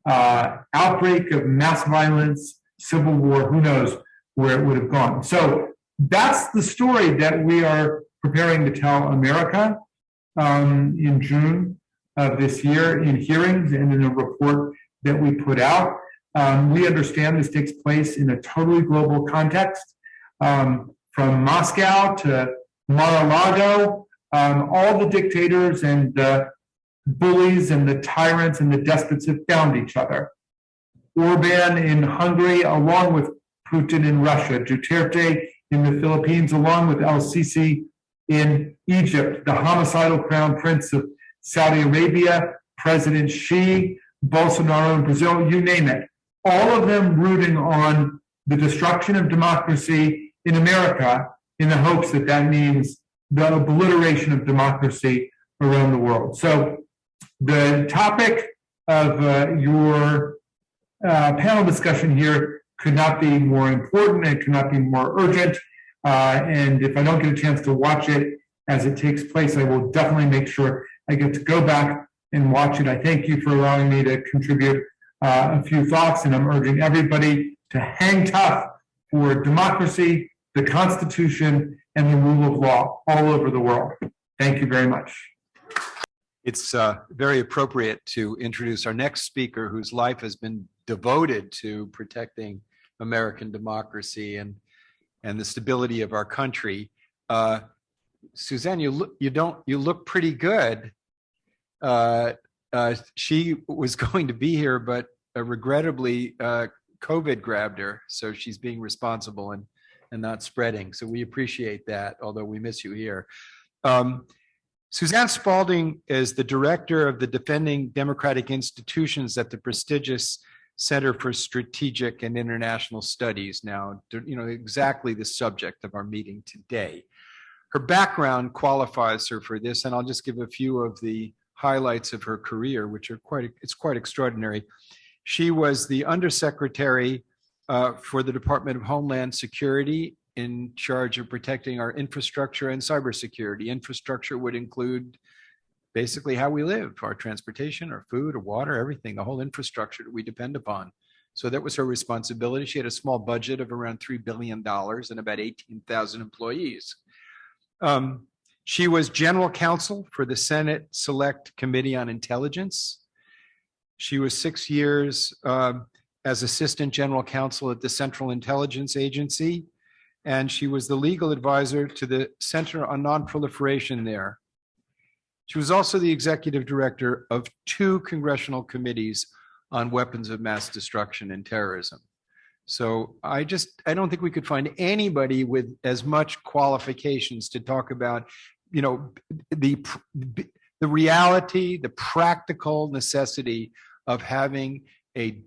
outbreak of mass violence, civil war, who knows where it would have gone. So that's the story that we are preparing to tell America in June of this year in hearings and in a report that we put out. We understand this takes place in a totally global context, from Moscow to Mar-a-Lago. All the dictators and the bullies and the tyrants and the despots have found each other. Orban in Hungary, along with Putin in Russia, Duterte in the Philippines, along with El-Sisi in Egypt, the homicidal crown prince of Saudi Arabia, President Xi, Bolsonaro in Brazil, you name it. All of them rooting on the destruction of democracy in America in the hopes that that means the obliteration of democracy around the world. So the topic of your panel discussion here could not be more important and could not be more urgent. And if I don't get a chance to watch it as it takes place, I will definitely make sure I get to go back and watch it. I thank you for allowing me to contribute a few thoughts, and I'm urging everybody to hang tough for democracy, the Constitution, and the rule of law all over the world. Thank you very much. It's very appropriate to introduce our next speaker, whose life has been devoted to protecting American democracy and the stability of our country. Suzanne, you look pretty good. She was going to be here, but regrettably, COVID grabbed her, so she's being responsible and not spreading. So we appreciate that, although we miss you here. Suzanne Spaulding is the director of the Defending Democratic Institutions at the prestigious Center for Strategic and International Studies. Now, exactly the subject of our meeting today. Her background qualifies her for this, and I'll just give a few of the highlights of her career, which are quite extraordinary. She was the undersecretary for the Department of Homeland Security, in charge of protecting our infrastructure and cybersecurity. Infrastructure would include basically how we live, our transportation, our food, our water, everything, the whole infrastructure that we depend upon. So that was her responsibility. She had a small budget of around $3 billion and about 18,000 employees. She was general counsel for the Senate Select Committee on Intelligence. She was 6 years as assistant general counsel at the Central Intelligence Agency. and she was the legal advisor to the Center on Nonproliferation there. She was also the executive director of 2 congressional committees on weapons of mass destruction and terrorism. So I don't think we could find anybody with as much qualifications to talk about, the reality, the practical necessity of having a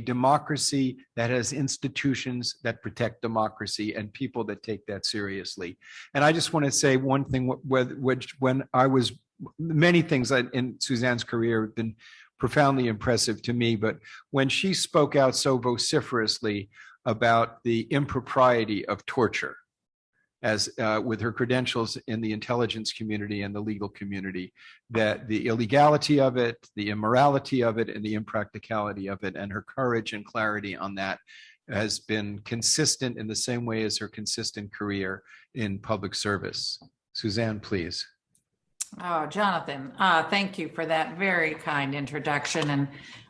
democracy that has institutions that protect democracy and people that take that seriously. And I just want to say one thing, which when I was, many things in Suzanne's career have been profoundly impressive to me, but when she spoke out so vociferously about the impropriety of torture, as with her credentials in the intelligence community and the legal community, that the illegality of it, the immorality of it, and the impracticality of it, and her courage and clarity on that has been consistent in the same way as her consistent career in public service. Suzanne, please. Oh, Jonathan, thank you for that very kind introduction.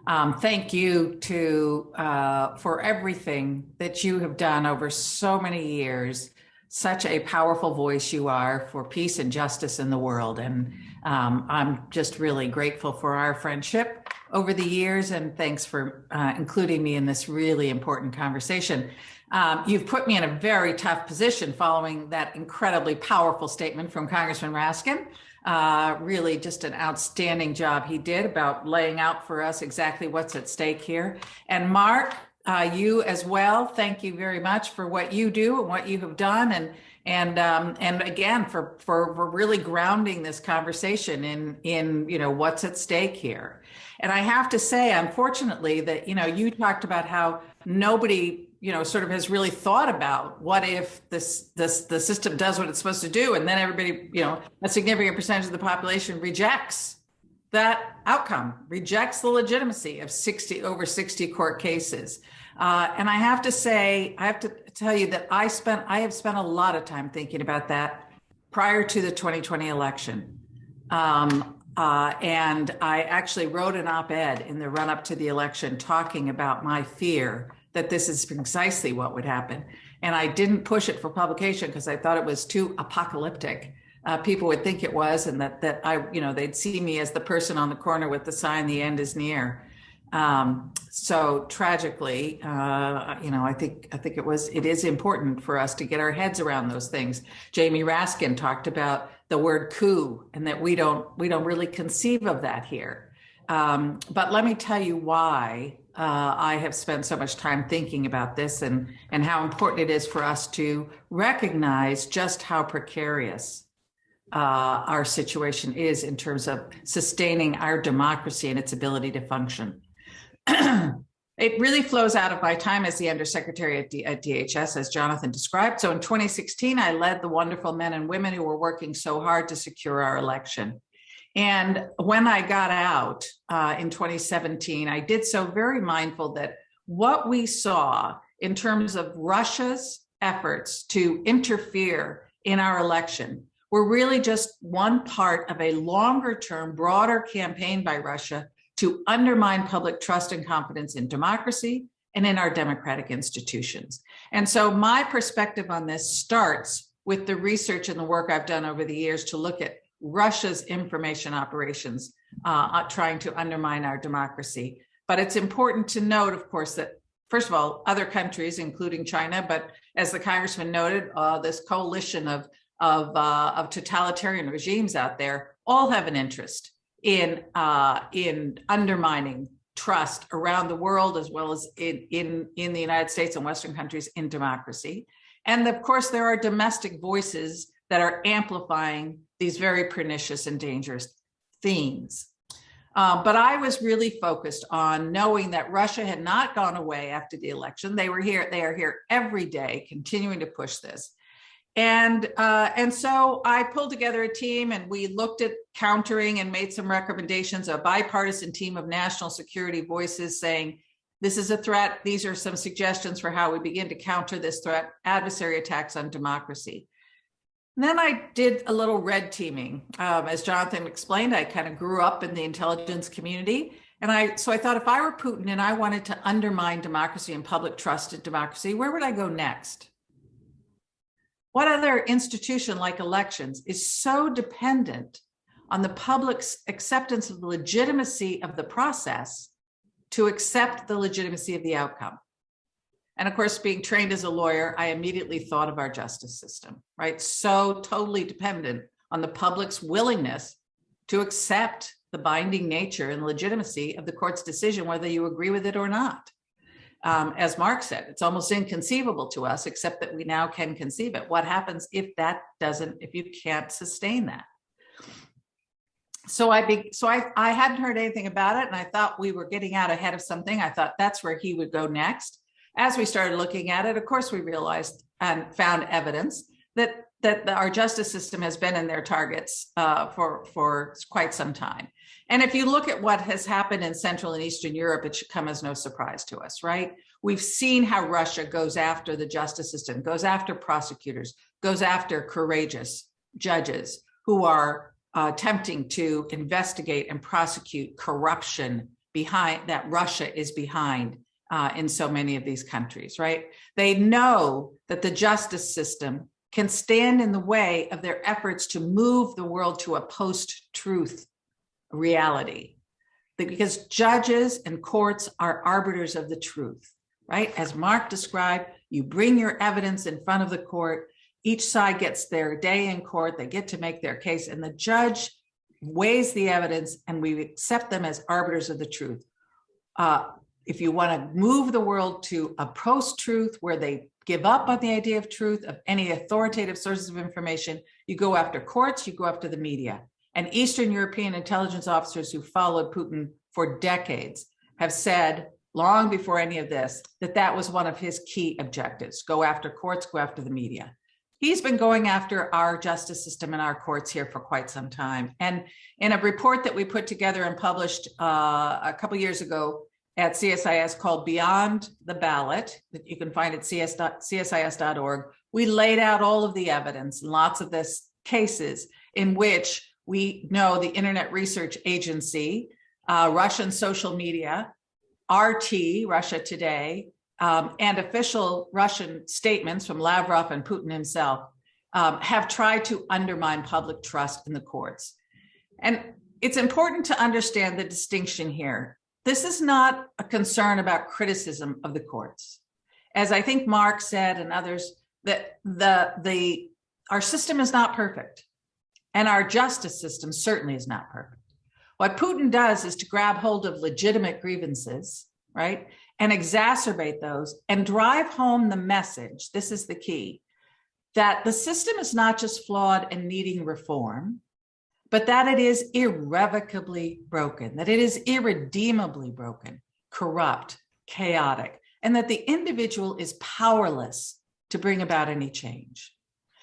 And thank you for everything that you have done over so many years. Such a powerful voice you are for peace and justice in the world. And I'm just really grateful for our friendship over the years. And thanks for including me in this really important conversation. You've put me in a very tough position following that incredibly powerful statement from Congressman Raskin. Really just an outstanding job he did about laying out for us exactly what's at stake here. And Mark, you as well, thank you very much for what you do and what you have done, and again for really grounding this conversation in what's at stake here. And I have to say, unfortunately, that you talked about how nobody sort of has really thought about what if the system does what it's supposed to do, and then everybody, a significant percentage of the population rejects that outcome, rejects the legitimacy of over 60 court cases. And I have to say, I have to tell you that I have spent a lot of time thinking about that prior to the 2020 election. And I actually wrote an op-ed in the run-up to the election talking about my fear that this is precisely what would happen. And I didn't push it for publication because I thought it was too apocalyptic. People would think it was, and that they'd see me as the person on the corner with the sign, "The end is near." So tragically, I think it is important for us to get our heads around those things. Jamie Raskin talked about the word coup, and that we don't really conceive of that here. But let me tell you why I have spent so much time thinking about this, and how important it is for us to recognize just how precarious our situation is in terms of sustaining our democracy and its ability to function. It really flows out of my time as the undersecretary at DHS, as Jonathan described. So in 2016, I led the wonderful men and women who were working so hard to secure our election. And when I got out in 2017, I did so very mindful that what we saw in terms of Russia's efforts to interfere in our election were really just one part of a longer term, broader campaign by Russia to undermine public trust and confidence in democracy and in our democratic institutions. And so my perspective on this starts with the research and the work I've done over the years to look at Russia's information operations trying to undermine our democracy. But it's important to note, of course, that first of all, other countries, including China, but as the congressman noted, this coalition of totalitarian regimes out there all have an interest in undermining trust around the world, as well as in the United States and Western countries in democracy. And of course, there are domestic voices that are amplifying these very pernicious and dangerous themes. But I was really focused on knowing that Russia had not gone away after the election. They were here. They are here every day, continuing to push this. And so I pulled together a team, and we looked at countering and made some recommendations, a bipartisan team of national security voices saying, this is a threat. These are some suggestions for how we begin to counter this threat, adversary attacks on democracy. And then I did a little red teaming. As Jonathan explained, I kind of grew up in the intelligence community. So I thought, if I were Putin and I wanted to undermine democracy and public trust in democracy, where would I go next? What other institution like elections is so dependent on the public's acceptance of the legitimacy of the process to accept the legitimacy of the outcome? And of course, being trained as a lawyer, I immediately thought of our justice system, right? So totally dependent on the public's willingness to accept the binding nature and legitimacy of the court's decision, whether you agree with it or not. As Mark said, it's almost inconceivable to us, except that we now can conceive it. What happens if if you can't sustain that? So I hadn't heard anything about it, and I thought we were getting out ahead of something. I thought that's where he would go next. As we started looking at it, of course, we realized and found evidence that our justice system has been in their targets for quite some time. And if you look at what has happened in Central and Eastern Europe, it should come as no surprise to us, right? We've seen how Russia goes after the justice system, goes after prosecutors, goes after courageous judges who are attempting to investigate and prosecute corruption that Russia is behind in so many of these countries, right? They know that the justice system can stand in the way of their efforts to move the world to a post-truth reality. Because judges and courts are arbiters of the truth, right? As Mark described, you bring your evidence in front of the court, each side gets their day in court, they get to make their case, and the judge weighs the evidence, and we accept them as arbiters of the truth. If you want to move the world to a post-truth where they give up on the idea of truth, of any authoritative sources of information, you go after courts, you go after the media. And Eastern European intelligence officers who followed Putin for decades have said, long before any of this, that was one of his key objectives: go after courts, go after the media. He's been going after our justice system and our courts here for quite some time. And in a report that we put together and published a couple years ago at CSIS called Beyond the Ballot, that you can find at csis.org, we laid out all of the evidence and lots of this cases in which we know the Internet Research Agency, Russian social media, RT, Russia Today, and official Russian statements from Lavrov and Putin himself have tried to undermine public trust in the courts. And it's important to understand the distinction here. This is not a concern about criticism of the courts. As I think Mark said and others, that our system is not perfect, and our justice system certainly is not perfect. What Putin does is to grab hold of legitimate grievances, right, and exacerbate those and drive home the message, this is the key, that the system is not just flawed and needing reform, but that it is irrevocably broken, that it is irredeemably broken, corrupt, chaotic, and that the individual is powerless to bring about any change.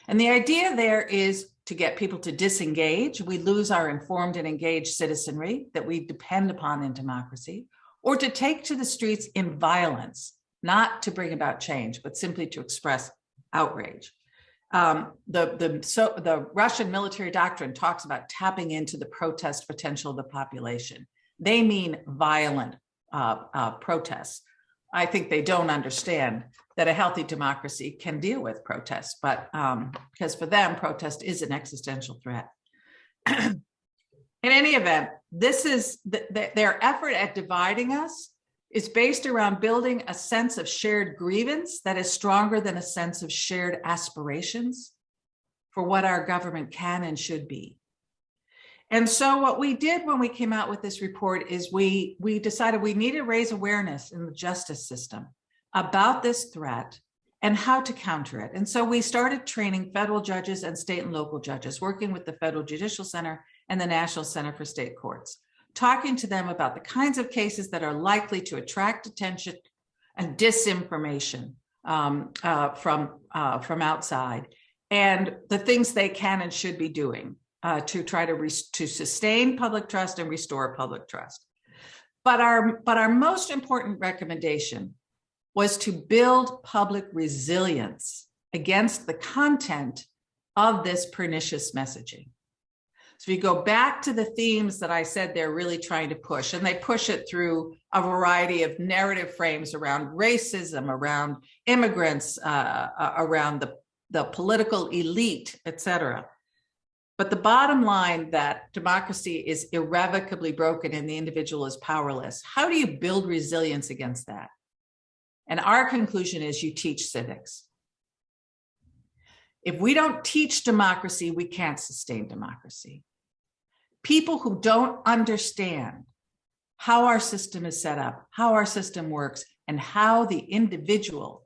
And the idea there is to get people to disengage. We lose our informed and engaged citizenry that we depend upon in democracy, or to take to the streets in violence, not to bring about change, but simply to express outrage. The Russian military doctrine talks about tapping into the protest potential of the population. They mean violent protests. I think they don't understand that a healthy democracy can deal with protests, but because for them, protest is an existential threat. In any event, this is their effort at dividing us is based around building a sense of shared grievance that is stronger than a sense of shared aspirations for what our government can and should be. And so what we did when we came out with this report is we decided we need to raise awareness in the justice system about this threat and how to counter it. And so we started training federal judges and state and local judges, working with the Federal Judicial Center and the National Center for State Courts, talking to them about the kinds of cases that are likely to attract attention and disinformation from outside, and the things they can and should be doing to try to sustain public trust and restore public trust. But our most important recommendation was to build public resilience against the content of this pernicious messaging. So you go back to the themes that I said they're really trying to push, and they push it through a variety of narrative frames around racism, around immigrants, around the political elite, etc. But the bottom line that democracy is irrevocably broken and the individual is powerless. How do you build resilience against that? And our conclusion is you teach civics. If we don't teach democracy, we can't sustain democracy. People who don't understand how our system is set up, how our system works, and how the individual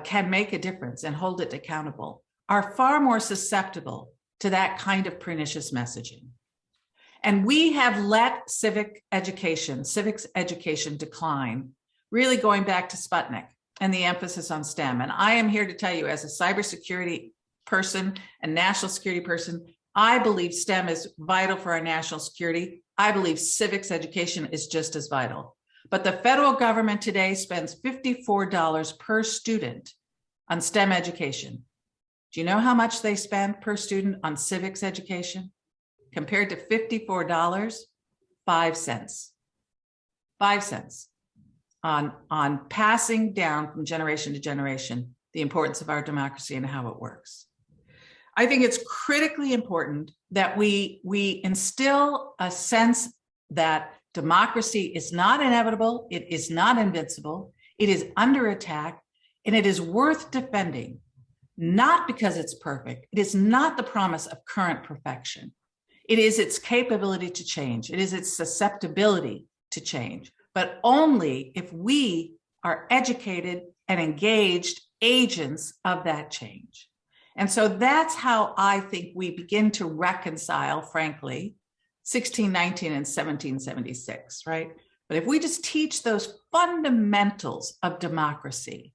can make a difference and hold it accountable are far more susceptible to that kind of pernicious messaging. And we have let civics education decline, really going back to Sputnik and the emphasis on STEM. And I am here to tell you, as a cybersecurity person and national security person, I believe STEM is vital for our national security. I believe civics education is just as vital. But the federal government today spends $54 per student on STEM education. Do you know how much they spend per student on civics education? Compared to $54, 5 cents. 5 cents on passing down from generation to generation the importance of our democracy and how it works. I think it's critically important that we instill a sense that democracy is not inevitable, it is not invincible, it is under attack, and it is worth defending, not because it's perfect. It is not the promise of current perfection. It is its capability to change. It is its susceptibility to change, but only if we are educated and engaged agents of that change. And so that's how I think we begin to reconcile, frankly, 1619 and 1776, right? But if we just teach those fundamentals of democracy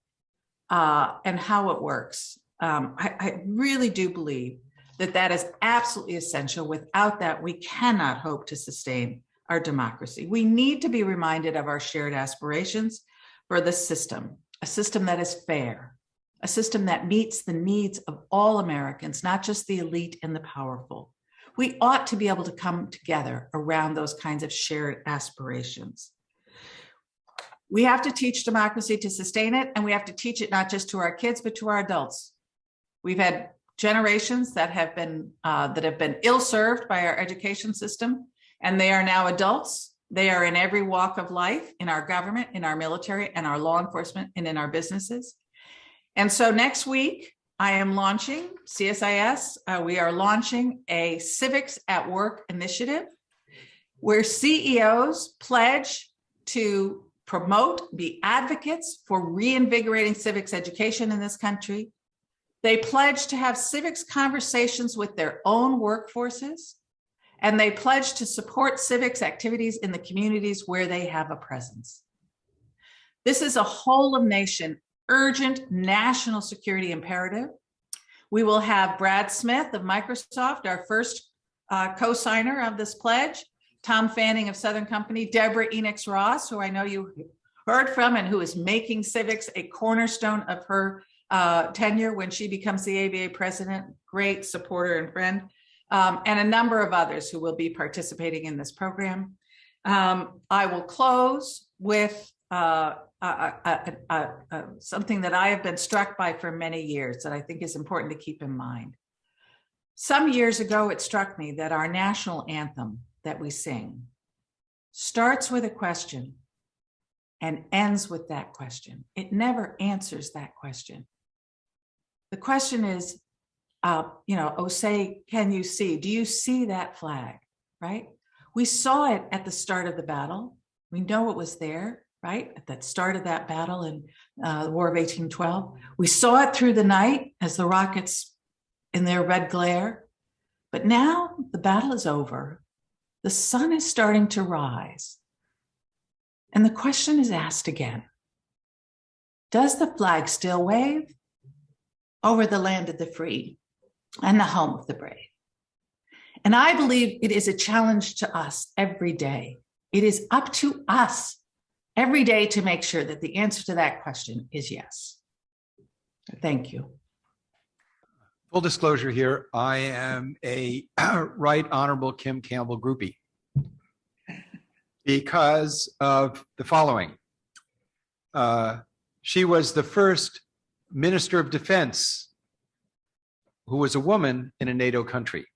and how it works, I really do believe that that is absolutely essential. Without that, we cannot hope to sustain our democracy. We need to be reminded of our shared aspirations for the system, a system that is fair, a system that meets the needs of all Americans, not just the elite and the powerful. We ought to be able to come together around those kinds of shared aspirations. We have to teach democracy to sustain it, and we have to teach it not just to our kids, but to our adults. We've had generations that have been ill-served by our education system, and they are now adults. They are in every walk of life, in our government, in our military, and our law enforcement, and in our businesses. And so next week, I am launching CSIS. We are launching a Civics at Work initiative where CEOs pledge to promote, be advocates for reinvigorating civics education in this country. They pledge to have civics conversations with their own workforces, and they pledge to support civics activities in the communities where they have a presence. This is a whole of nation, urgent national security imperative. We will have Brad Smith of Microsoft, our first co-signer of this pledge, Tom Fanning of Southern Company, Deborah Enox Ross, who I know you heard from and who is making civics a cornerstone of her tenure when she becomes the ABA president, great supporter and friend, and a number of others who will be participating in this program. I will close with something that I have been struck by for many years that I think is important to keep in mind. Some years ago, it struck me that our national anthem that we sing starts with a question and ends with that question. It never answers that question. The question is, oh, say, can you see? Do you see that flag, right? We saw it at the start of the battle. We know it was there, right? At the start of that battle in the War of 1812. We saw it through the night as the rockets in their red glare. But now the battle is over. The sun is starting to rise. And the question is asked again. Does the flag still wave over the land of the free and the home of the brave? And I believe it is a challenge to us every day. It is up to us every day to make sure that the answer to that question is yes. Thank you. Full disclosure here, I am a Right Honorable Kim Campbell groupie because of the following. She was the first Minister of Defense who was a woman in a NATO country.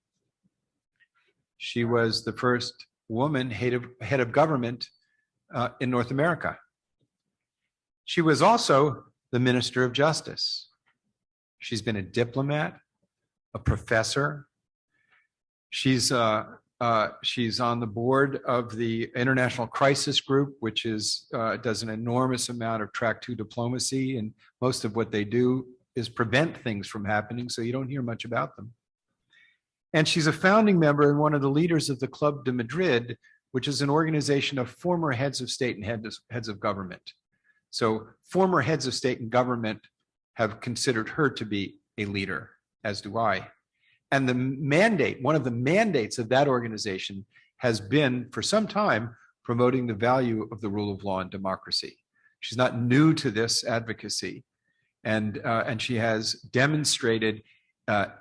She was the first woman head of government in North America. She was also the Minister of Justice. She's been a diplomat, a professor. She's on the board of the International Crisis Group, which does an enormous amount of track 2 diplomacy, and most of what they do is prevent things from happening, so you don't hear much about them. And she's a founding member and one of the leaders of the Club de Madrid, which is an organization of former heads of state and heads of government. So former heads of state and government have considered her to be a leader, as do I. And one of the mandates of that organization has been for some time promoting the value of the rule of law and democracy. She's not new to this advocacy, and she has demonstrated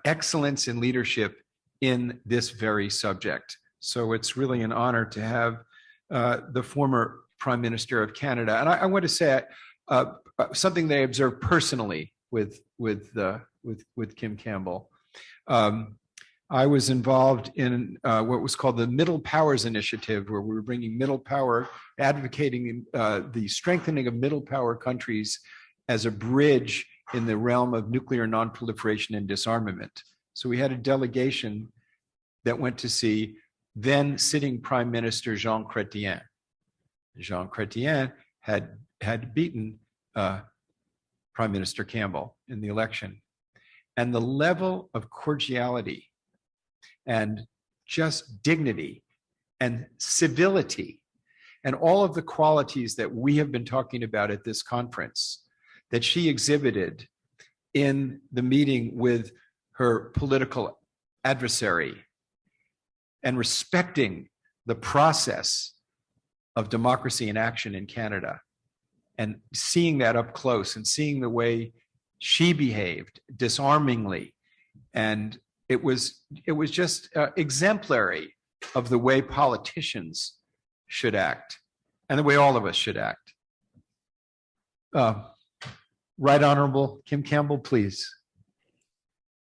excellence in leadership in this very subject. So it's really an honor to have the former Prime Minister of Canada. And I want to say something that I observed personally with Kim Campbell. I was involved in what was called the Middle Powers Initiative, where we were bringing middle power, advocating the strengthening of middle power countries as a bridge in the realm of nuclear nonproliferation and disarmament. So we had a delegation that went to see then sitting Prime Minister Jean Chrétien. Jean Chrétien had beaten Prime Minister Campbell in the election. And the level of cordiality and just dignity and civility and all of the qualities that we have been talking about at this conference that she exhibited in the meeting with her political adversary, and respecting the process of democracy in action in Canada, and seeing that up close and seeing the way she behaved disarmingly. And it was just exemplary of the way politicians should act and the way all of us should act. Right Honorable Kim Campbell, please.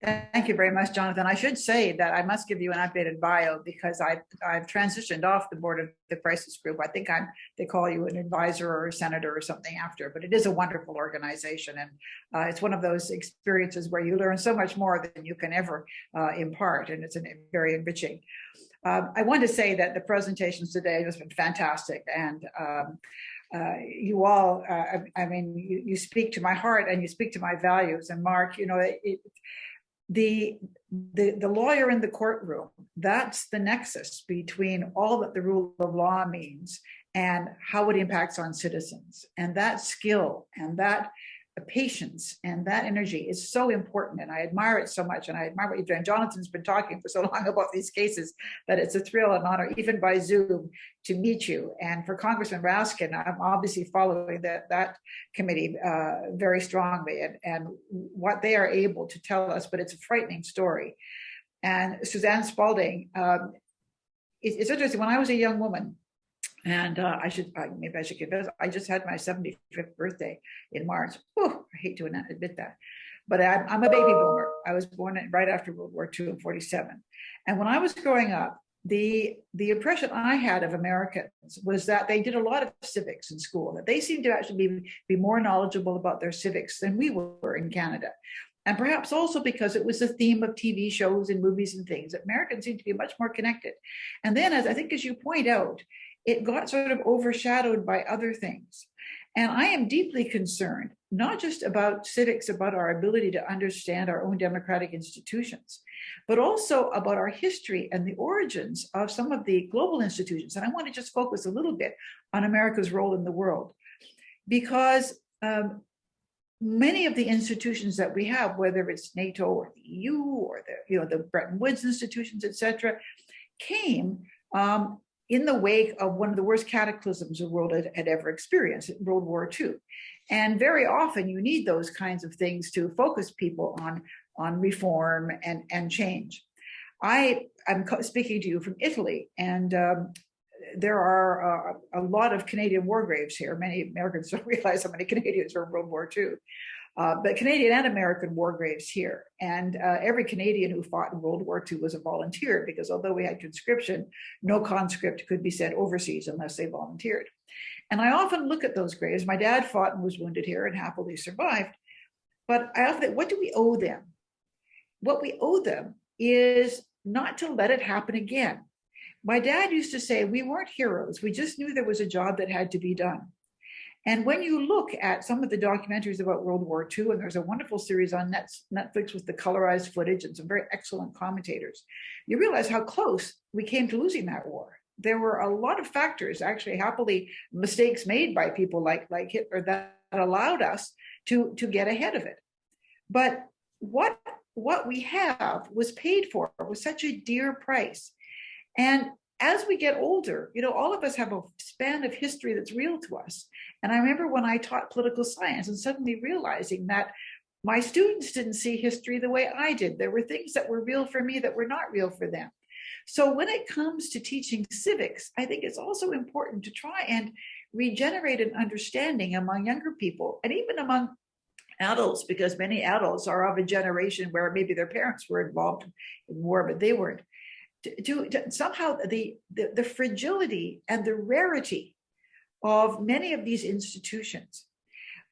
Thank you very much, Jonathan. I should say that I must give you an updated bio because I've transitioned off the board of the crisis group. I think they call you an advisor or a senator or something after, but it is a wonderful organization. And it's one of those experiences where you learn so much more than you can ever impart. And it's very enriching. I want to say that the presentations today have been fantastic. And you all, you speak to my heart and you speak to my values. And Mark, the lawyer in the courtroom, that's the nexus between all that the rule of law means and how it impacts on citizens. And that skill and that patience and that energy is so important. And I admire it so much. And I admire what you've done. Jonathan's been talking for so long about these cases that it's a thrill and honor, even by Zoom, to meet you. And for Congressman Raskin, I'm obviously following that committee very strongly and what they are able to tell us, but it's a frightening story. And Suzanne Spaulding, it's interesting. When I was a young woman, and maybe I should confess, I just had my 75th birthday in March. Whew, I hate to admit that, but I'm a baby boomer. I was born right after World War II in 47. And when I was growing up, the impression I had of Americans was that they did a lot of civics in school, that they seemed to actually be more knowledgeable about their civics than we were in Canada. And perhaps also because it was a theme of TV shows and movies and things, that Americans seem to be much more connected. And then, as you point out, it got sort of overshadowed by other things. And I am deeply concerned, not just about civics, about our ability to understand our own democratic institutions, but also about our history and the origins of some of the global institutions. And I want to just focus a little bit on America's role in the world, because many of the institutions that we have, whether it's NATO or the EU or the Bretton Woods institutions, et cetera, came in the wake of one of the worst cataclysms the world had ever experienced, World War II. And very often you need those kinds of things to focus people on reform and change. I'm speaking to you from Italy, and there are a lot of Canadian war graves here. Many Americans don't realize how many Canadians were in World War II. but Canadian and American war graves here. And every Canadian who fought in World War II was a volunteer, because although we had conscription, no conscript could be sent overseas unless they volunteered. And I often look at those graves. My dad fought and was wounded here and happily survived. But I often think, what do we owe them? What we owe them is not to let it happen again. My dad used to say, we weren't heroes. We just knew there was a job that had to be done. And when you look at some of the documentaries about World War II, and there's a wonderful series on Netflix with the colorized footage and some very excellent commentators, you realize how close we came to losing that war. There were a lot of factors, actually happily mistakes made by people like Hitler, that allowed us to get ahead of it. But what we have was paid for with such a dear price. And as we get older, all of us have a span of history that's real to us. And I remember when I taught political science and suddenly realizing that my students didn't see history the way I did. There were things that were real for me that were not real for them. So when it comes to teaching civics, I think it's also important to try and regenerate an understanding among younger people and even among adults, because many adults are of a generation where maybe their parents were involved in war, but they weren't. To somehow the fragility and the rarity of many of these institutions.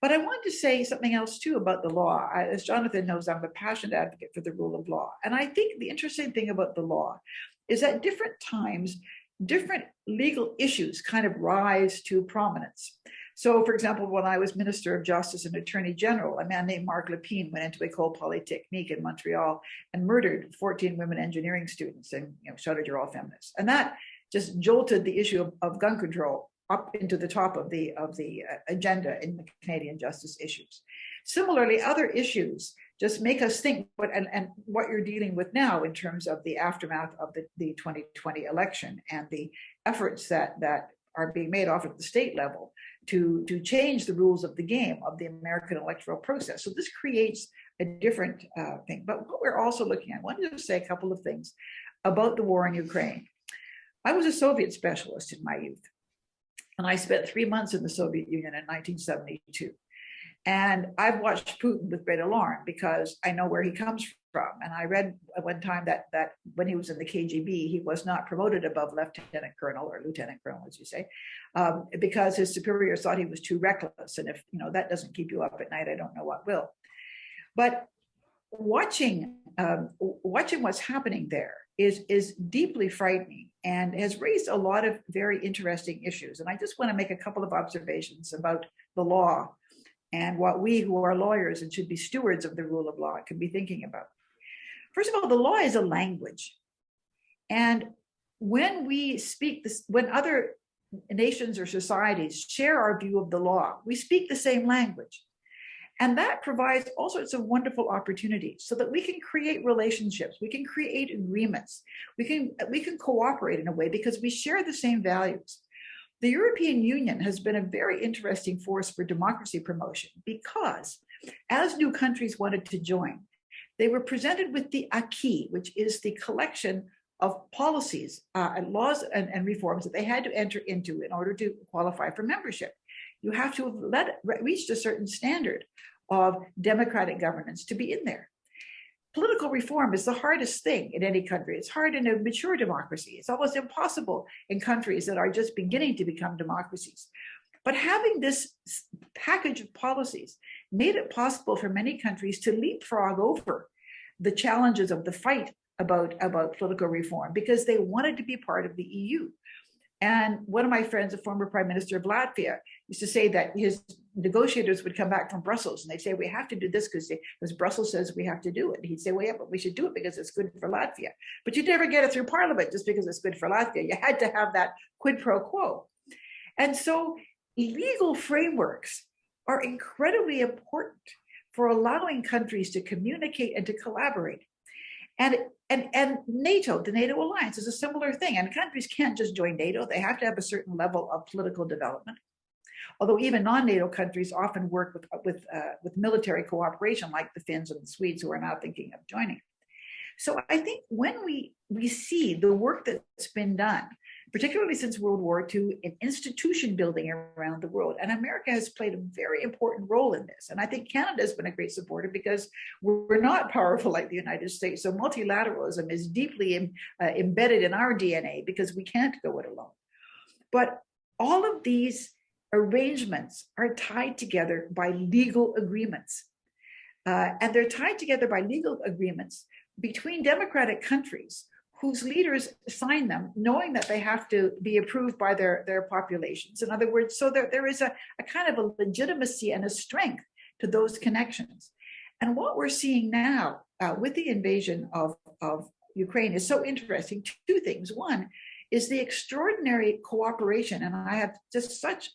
But I want to say something else too about the law. As Jonathan knows, I'm a passionate advocate for the rule of law. And I think the interesting thing about the law is at different times, different legal issues kind of rise to prominence. So, for example, when I was Minister of Justice and Attorney General, a man named Marc Lépine went into École Polytechnique in Montreal and murdered 14 women engineering students and shouted, "You're all feminists." And that just jolted the issue of gun control up into the top of the agenda in the Canadian justice issues. Similarly, other issues just make us think and what you're dealing with now in terms of the aftermath of the 2020 election and the efforts that are being made off at the state level to change the rules of the game of the American electoral process. So this creates a different thing. But what we're also looking at, I wanted to say a couple of things about the war in Ukraine. I was a Soviet specialist in my youth, and I spent 3 months in the Soviet Union in 1972. And I've watched Putin with great alarm because I know where he comes from. And I read at one time that when he was in the KGB, he was not promoted above lieutenant colonel or lieutenant colonel, as you say, because his superiors thought he was too reckless. And if that doesn't keep you up at night, I don't know what will. But watching what's happening there is deeply frightening and has raised a lot of very interesting issues. And I just want to make a couple of observations about the law and what we who are lawyers and should be stewards of the rule of law can be thinking about. First of all, the law is a language. And when we speak this, when other nations or societies share our view of the law, we speak the same language. And that provides all sorts of wonderful opportunities so that we can create relationships, we can create agreements, we can cooperate in a way because we share the same values. The European Union has been a very interesting force for democracy promotion because as new countries wanted to join, they were presented with the acquis, which is the collection of policies and laws and reforms that they had to enter into in order to qualify for membership. You have to have reached a certain standard of democratic governance to be in there. Political reform is the hardest thing in any country. It's hard in a mature democracy. It's almost impossible in countries that are just beginning to become democracies. But having this package of policies made it possible for many countries to leapfrog over the challenges of the fight about political reform because they wanted to be part of the EU. And one of my friends, a former prime minister of Latvia, used to say that his negotiators would come back from Brussels and they'd say, we have to do this because Brussels says we have to do it. And he'd say, well, yeah, but we should do it because it's good for Latvia. But you'd never get it through parliament just because it's good for Latvia. You had to have that quid pro quo. And so legal frameworks are incredibly important for allowing countries to communicate and to collaborate. And NATO, the NATO alliance, is a similar thing. And countries can't just join NATO. They have to have a certain level of political development. Although even non-NATO countries often work with military cooperation, like the Finns and the Swedes who are now thinking of joining. So I think when we see the work that's been done particularly since World War II, in institution building around the world. And America has played a very important role in this. And I think Canada has been a great supporter because we're not powerful like the United States. So multilateralism is deeply embedded in our DNA because we can't go it alone. But all of these arrangements are tied together by legal agreements. And they're tied together by legal agreements between democratic countries whose leaders sign them, knowing that they have to be approved by their populations. In other words, so there is a kind of a legitimacy and a strength to those connections. And what we're seeing now with the invasion of Ukraine is so interesting. Two things. One is the extraordinary cooperation. And I have just such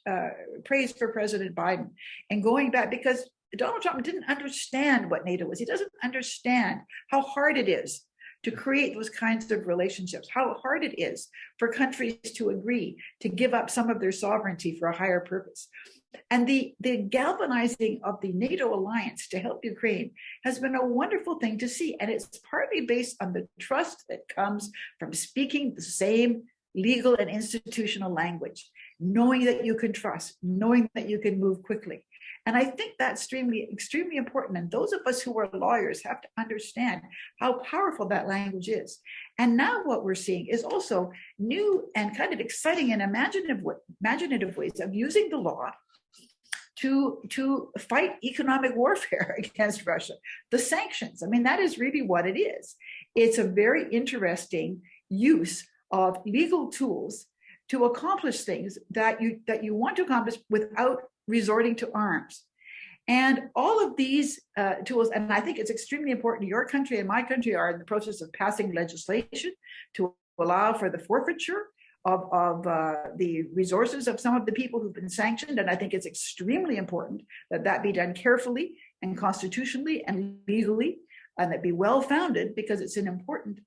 praise for President Biden and going back, because Donald Trump didn't understand what NATO was. He doesn't understand how hard it is to create those kinds of relationships, how hard it is for countries to agree to give up some of their sovereignty for a higher purpose. And the galvanizing of the NATO alliance to help Ukraine has been a wonderful thing to see. And it's partly based on the trust that comes from speaking the same legal and institutional language, knowing that you can trust, knowing that you can move quickly. And I think that's extremely important. And those of us who are lawyers have to understand how powerful that language is. And now what we're seeing is also new and kind of exciting and imaginative ways of using the law to fight economic warfare against Russia. The sanctions, I mean, that is really what it is. It's a very interesting use of legal tools to accomplish things that you want to accomplish without resorting to arms. And all of these tools, and I think it's extremely important, your country and my country are in the process of passing legislation to allow for the forfeiture of the resources of some of the people who've been sanctioned. And I think it's extremely important that that be done carefully and constitutionally and legally, and that be well-founded, because it's an important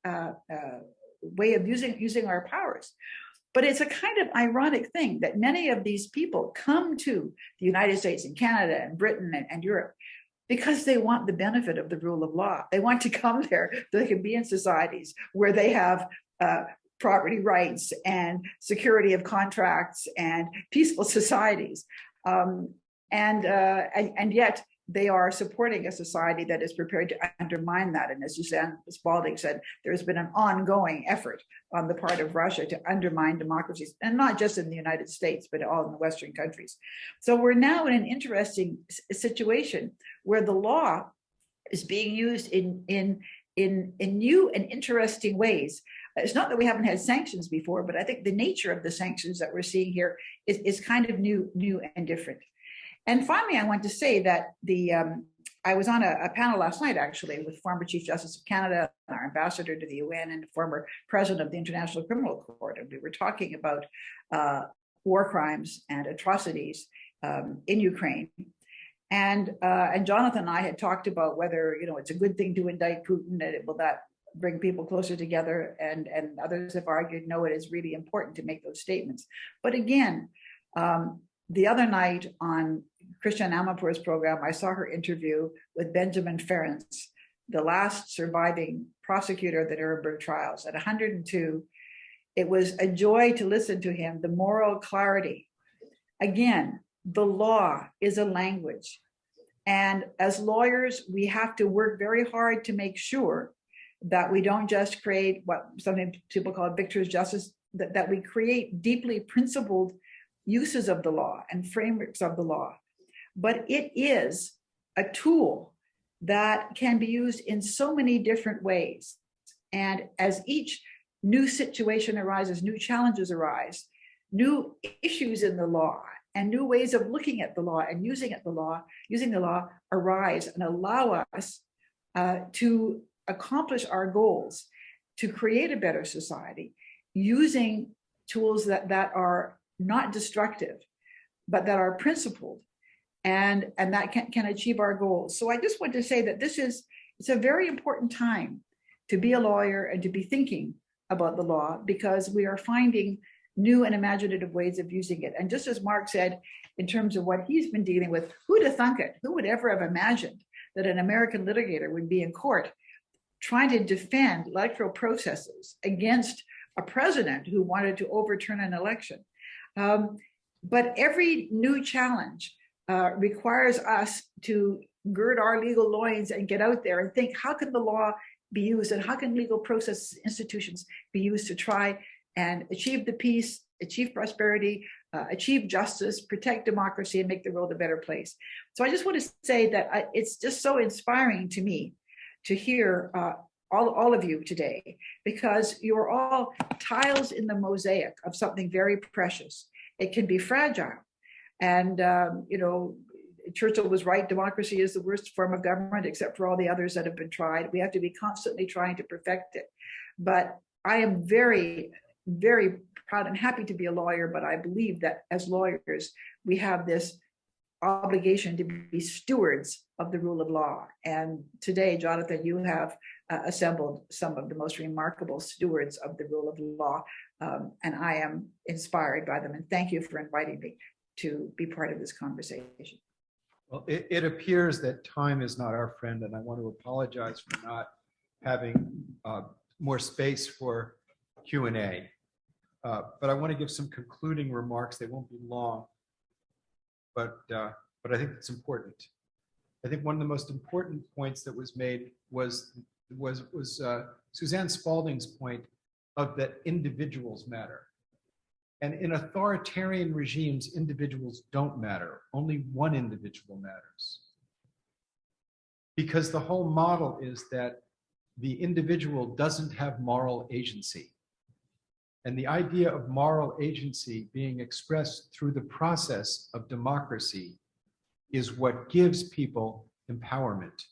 way of using our powers. But it's a kind of ironic thing that many of these people come to the United States and Canada and Britain and Europe because they want the benefit of the rule of law. They want to come there so they can be in societies where they have property rights and security of contracts and peaceful societies. And yet they are supporting a society that is prepared to undermine that. And as Suzanne Spaulding said, there's been an ongoing effort on the part of Russia to undermine democracies, and not just in the United States, but all in the Western countries. So we're now in an interesting situation where the law is being used in new and interesting ways. It's not that we haven't had sanctions before, but I think the nature of the sanctions that we're seeing here is kind of new and different. And finally, I want to say that I was on a panel last night, actually, with former Chief Justice of Canada, our ambassador to the UN, and former president of the International Criminal Court. And we were talking about war crimes and atrocities in Ukraine. And Jonathan and I had talked about whether, it's a good thing to indict Putin, and will that bring people closer together? And others have argued, no, it is really important to make those statements. But again, the other night on Christian Amanpour's program, I saw her interview with Benjamin Ferencz, the last surviving prosecutor of the Nuremberg trials at 102. It was a joy to listen to him, the moral clarity. Again, the law is a language. And as lawyers, we have to work very hard to make sure that we don't just create what some people call victor's justice, that we create deeply principled uses of the law and frameworks of the law. But it is a tool that can be used in so many different ways. And as each new situation arises, new challenges arise, new issues in the law and new ways of looking at the law and using the law arise and allow us to accomplish our goals, to create a better society, using tools that are not destructive, but that are principled and that can achieve our goals. So I just want to say that it's a very important time to be a lawyer and to be thinking about the law, because we are finding new and imaginative ways of using it. And just as Mark said, in terms of what he's been dealing with, who'd have thunk it? Who would ever have imagined that an American litigator would be in court trying to defend electoral processes against a president who wanted to overturn an election. But every new challenge requires us to gird our legal loins and get out there and think, how can the law be used and how can legal process institutions be used to try and achieve the peace, achieve prosperity, achieve justice, protect democracy, and make the world a better place. So I just want to say that it's just so inspiring to me to hear all of you today, because you're all tiles in the mosaic of something very precious. It can be fragile. And, Churchill was right. Democracy is the worst form of government, except for all the others that have been tried. We have to be constantly trying to perfect it. But I am very, very proud and happy to be a lawyer. But I believe that as lawyers, we have this obligation to be stewards of the rule of law. And today, Jonathan, you have assembled some of the most remarkable stewards of the rule of law. And I am inspired by them. And thank you for inviting me to be part of this conversation. Well, it appears that time is not our friend, and I want to apologize for not having more space for Q&A. But I want to give some concluding remarks. They won't be long, but I think it's important. I think one of the most important points that was made was Suzanne Spaulding's point of that individuals matter. And in authoritarian regimes, individuals don't matter. Only one individual matters. Because the whole model is that the individual doesn't have moral agency. And the idea of moral agency being expressed through the process of democracy is what gives people empowerment.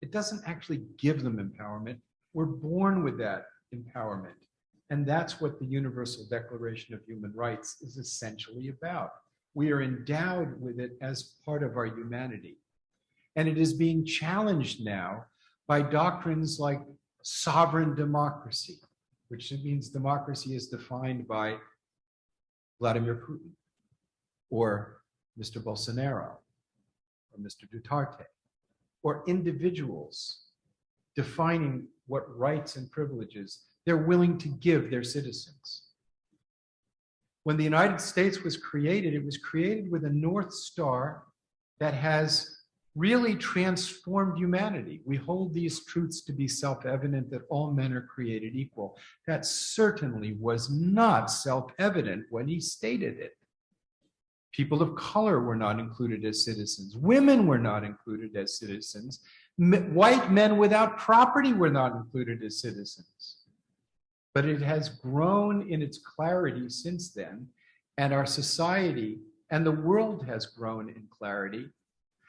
It doesn't actually give them empowerment. We're born with that empowerment. And that's what the Universal Declaration of Human Rights is essentially about. We are endowed with it as part of our humanity. And it is being challenged now by doctrines like sovereign democracy, which means democracy is defined by Vladimir Putin or Mr. Bolsonaro or Mr. Duterte, or individuals defining what rights and privileges they're willing to give their citizens. When the United States was created, it was created with a North Star that has really transformed humanity. We hold these truths to be self-evident, that all men are created equal. That certainly was not self-evident when he stated it. People of color were not included as citizens. Women were not included as citizens. White men without property were not included as citizens. But it has grown in its clarity since then, and our society and the world has grown in clarity,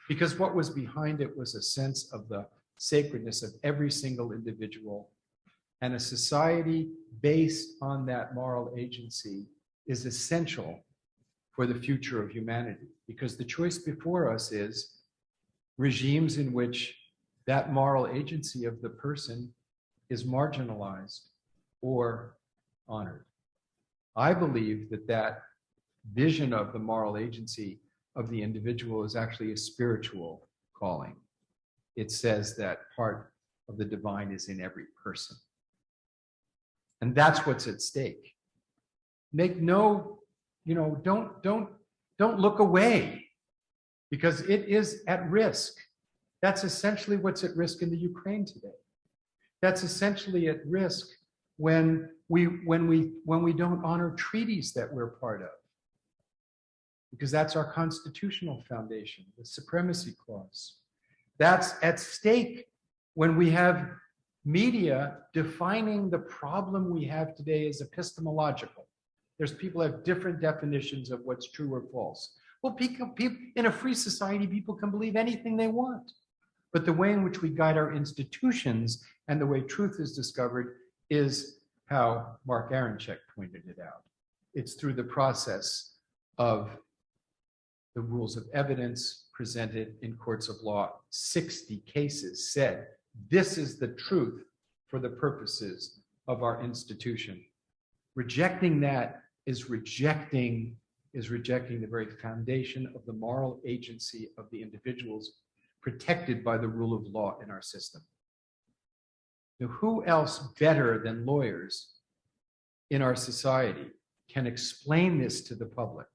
because what was behind it was a sense of the sacredness of every single individual. And a society based on that moral agency is essential for the future of humanity, because the choice before us is regimes in which that moral agency of the person is marginalized or honored. I believe that that vision of the moral agency of the individual is actually a spiritual calling. It says that part of the divine is in every person. And that's what's at stake. Make no, don't look away, because it is at risk. That's essentially what's at risk in the Ukraine today. That's essentially at risk when we don't honor treaties that we're part of, because that's our constitutional foundation, the supremacy clause. That's at stake when we have media defining the problem we have today as epistemological. There's people have different definitions of what's true or false. Well, people, in a free society, people can believe anything they want. But the way in which we guide our institutions and the way truth is discovered is how Mark Aronchick pointed it out. It's through the process of the rules of evidence presented in courts of law. 60 cases said, this is the truth for the purposes of our institution. Rejecting that is rejecting the very foundation of the moral agency of the individuals protected by the rule of law in our system. Now, who else better than lawyers in our society can explain this to the public.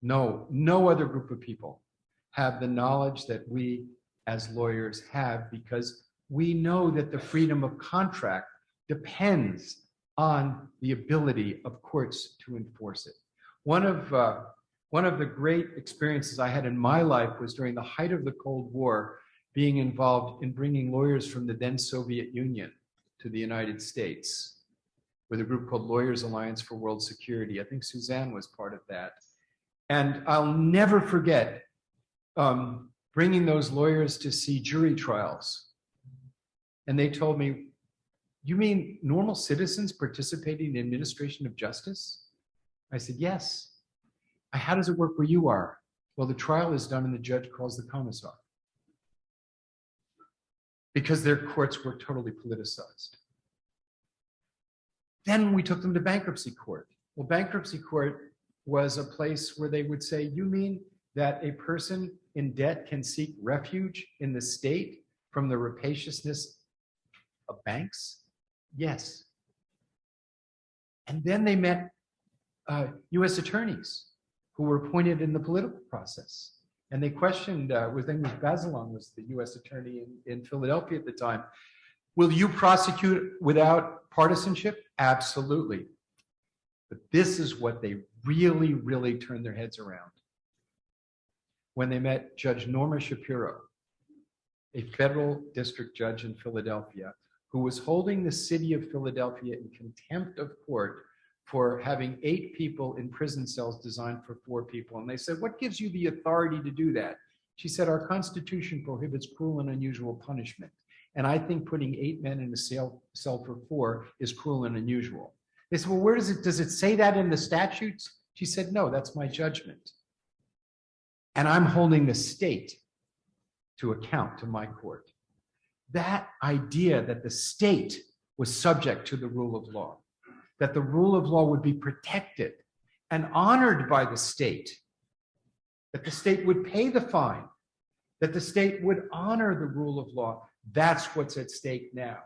No other group of people have the knowledge that we as lawyers have, because we know that the freedom of contract depends on the ability of courts to enforce it. One of the great experiences I had in my life was during the height of the Cold War, being involved in bringing lawyers from the then Soviet Union to the United States with a group called Lawyers Alliance for World Security. I think Suzanne was part of that. And I'll never forget bringing those lawyers to see jury trials. And they told me, "You mean normal citizens participating in administration of justice?" I said, "Yes." "How does it work where you are?" "Well, the trial is done and the judge calls the commissar." Because their courts were totally politicized. Then we took them to bankruptcy court. Well, bankruptcy court was a place where they would say, "You mean that a person in debt can seek refuge in the state from the rapaciousness of banks?" "Yes." And then they met US attorneys who were appointed in the political process. And they questioned, his name was Bazelon, was the US attorney in Philadelphia at the time. "Will you prosecute without partisanship?" "Absolutely." But this is what they really, really turned their heads around. When they met Judge Norma Shapiro, a federal district judge in Philadelphia, who was holding the city of Philadelphia in contempt of court for having 8 people in prison cells designed for 4 people. And they said, "What gives you the authority to do that?" She said, "Our Constitution prohibits cruel and unusual punishment. And I think putting 8 men in a cell for 4 is cruel and unusual." They said, "Well, where does it say that in the statutes?" She said, "No, that's my judgment. And I'm holding the state to account to my court." That idea that the state was subject to the rule of law, that the rule of law would be protected and honored by the state, that the state would pay the fine, that the state would honor the rule of law, that's what's at stake now,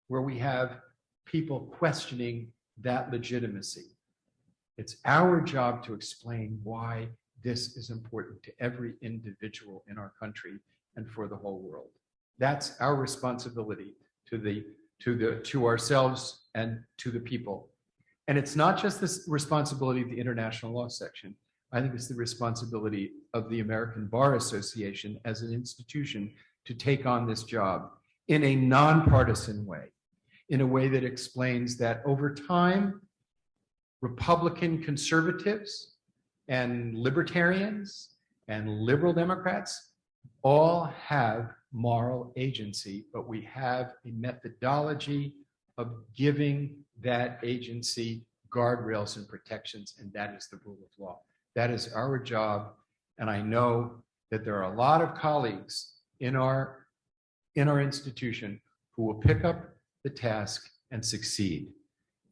where we have people questioning that legitimacy. It's our job to explain why this is important to every individual in our country and for the whole world. That's our responsibility to ourselves and to the people. And it's not just the responsibility of the International Law Section. I think it's the responsibility of the American Bar Association as an institution to take on this job in a nonpartisan way, in a way that explains that over time, Republican conservatives and libertarians and liberal Democrats all have moral agency, but we have a methodology of giving that agency guardrails and protections, and that is the rule of law. That is our job, and I know that there are a lot of colleagues in our institution who will pick up the task and succeed.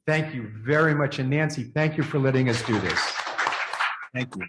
Thank you very much, and Nancy, thank you for letting us do this. Thank you.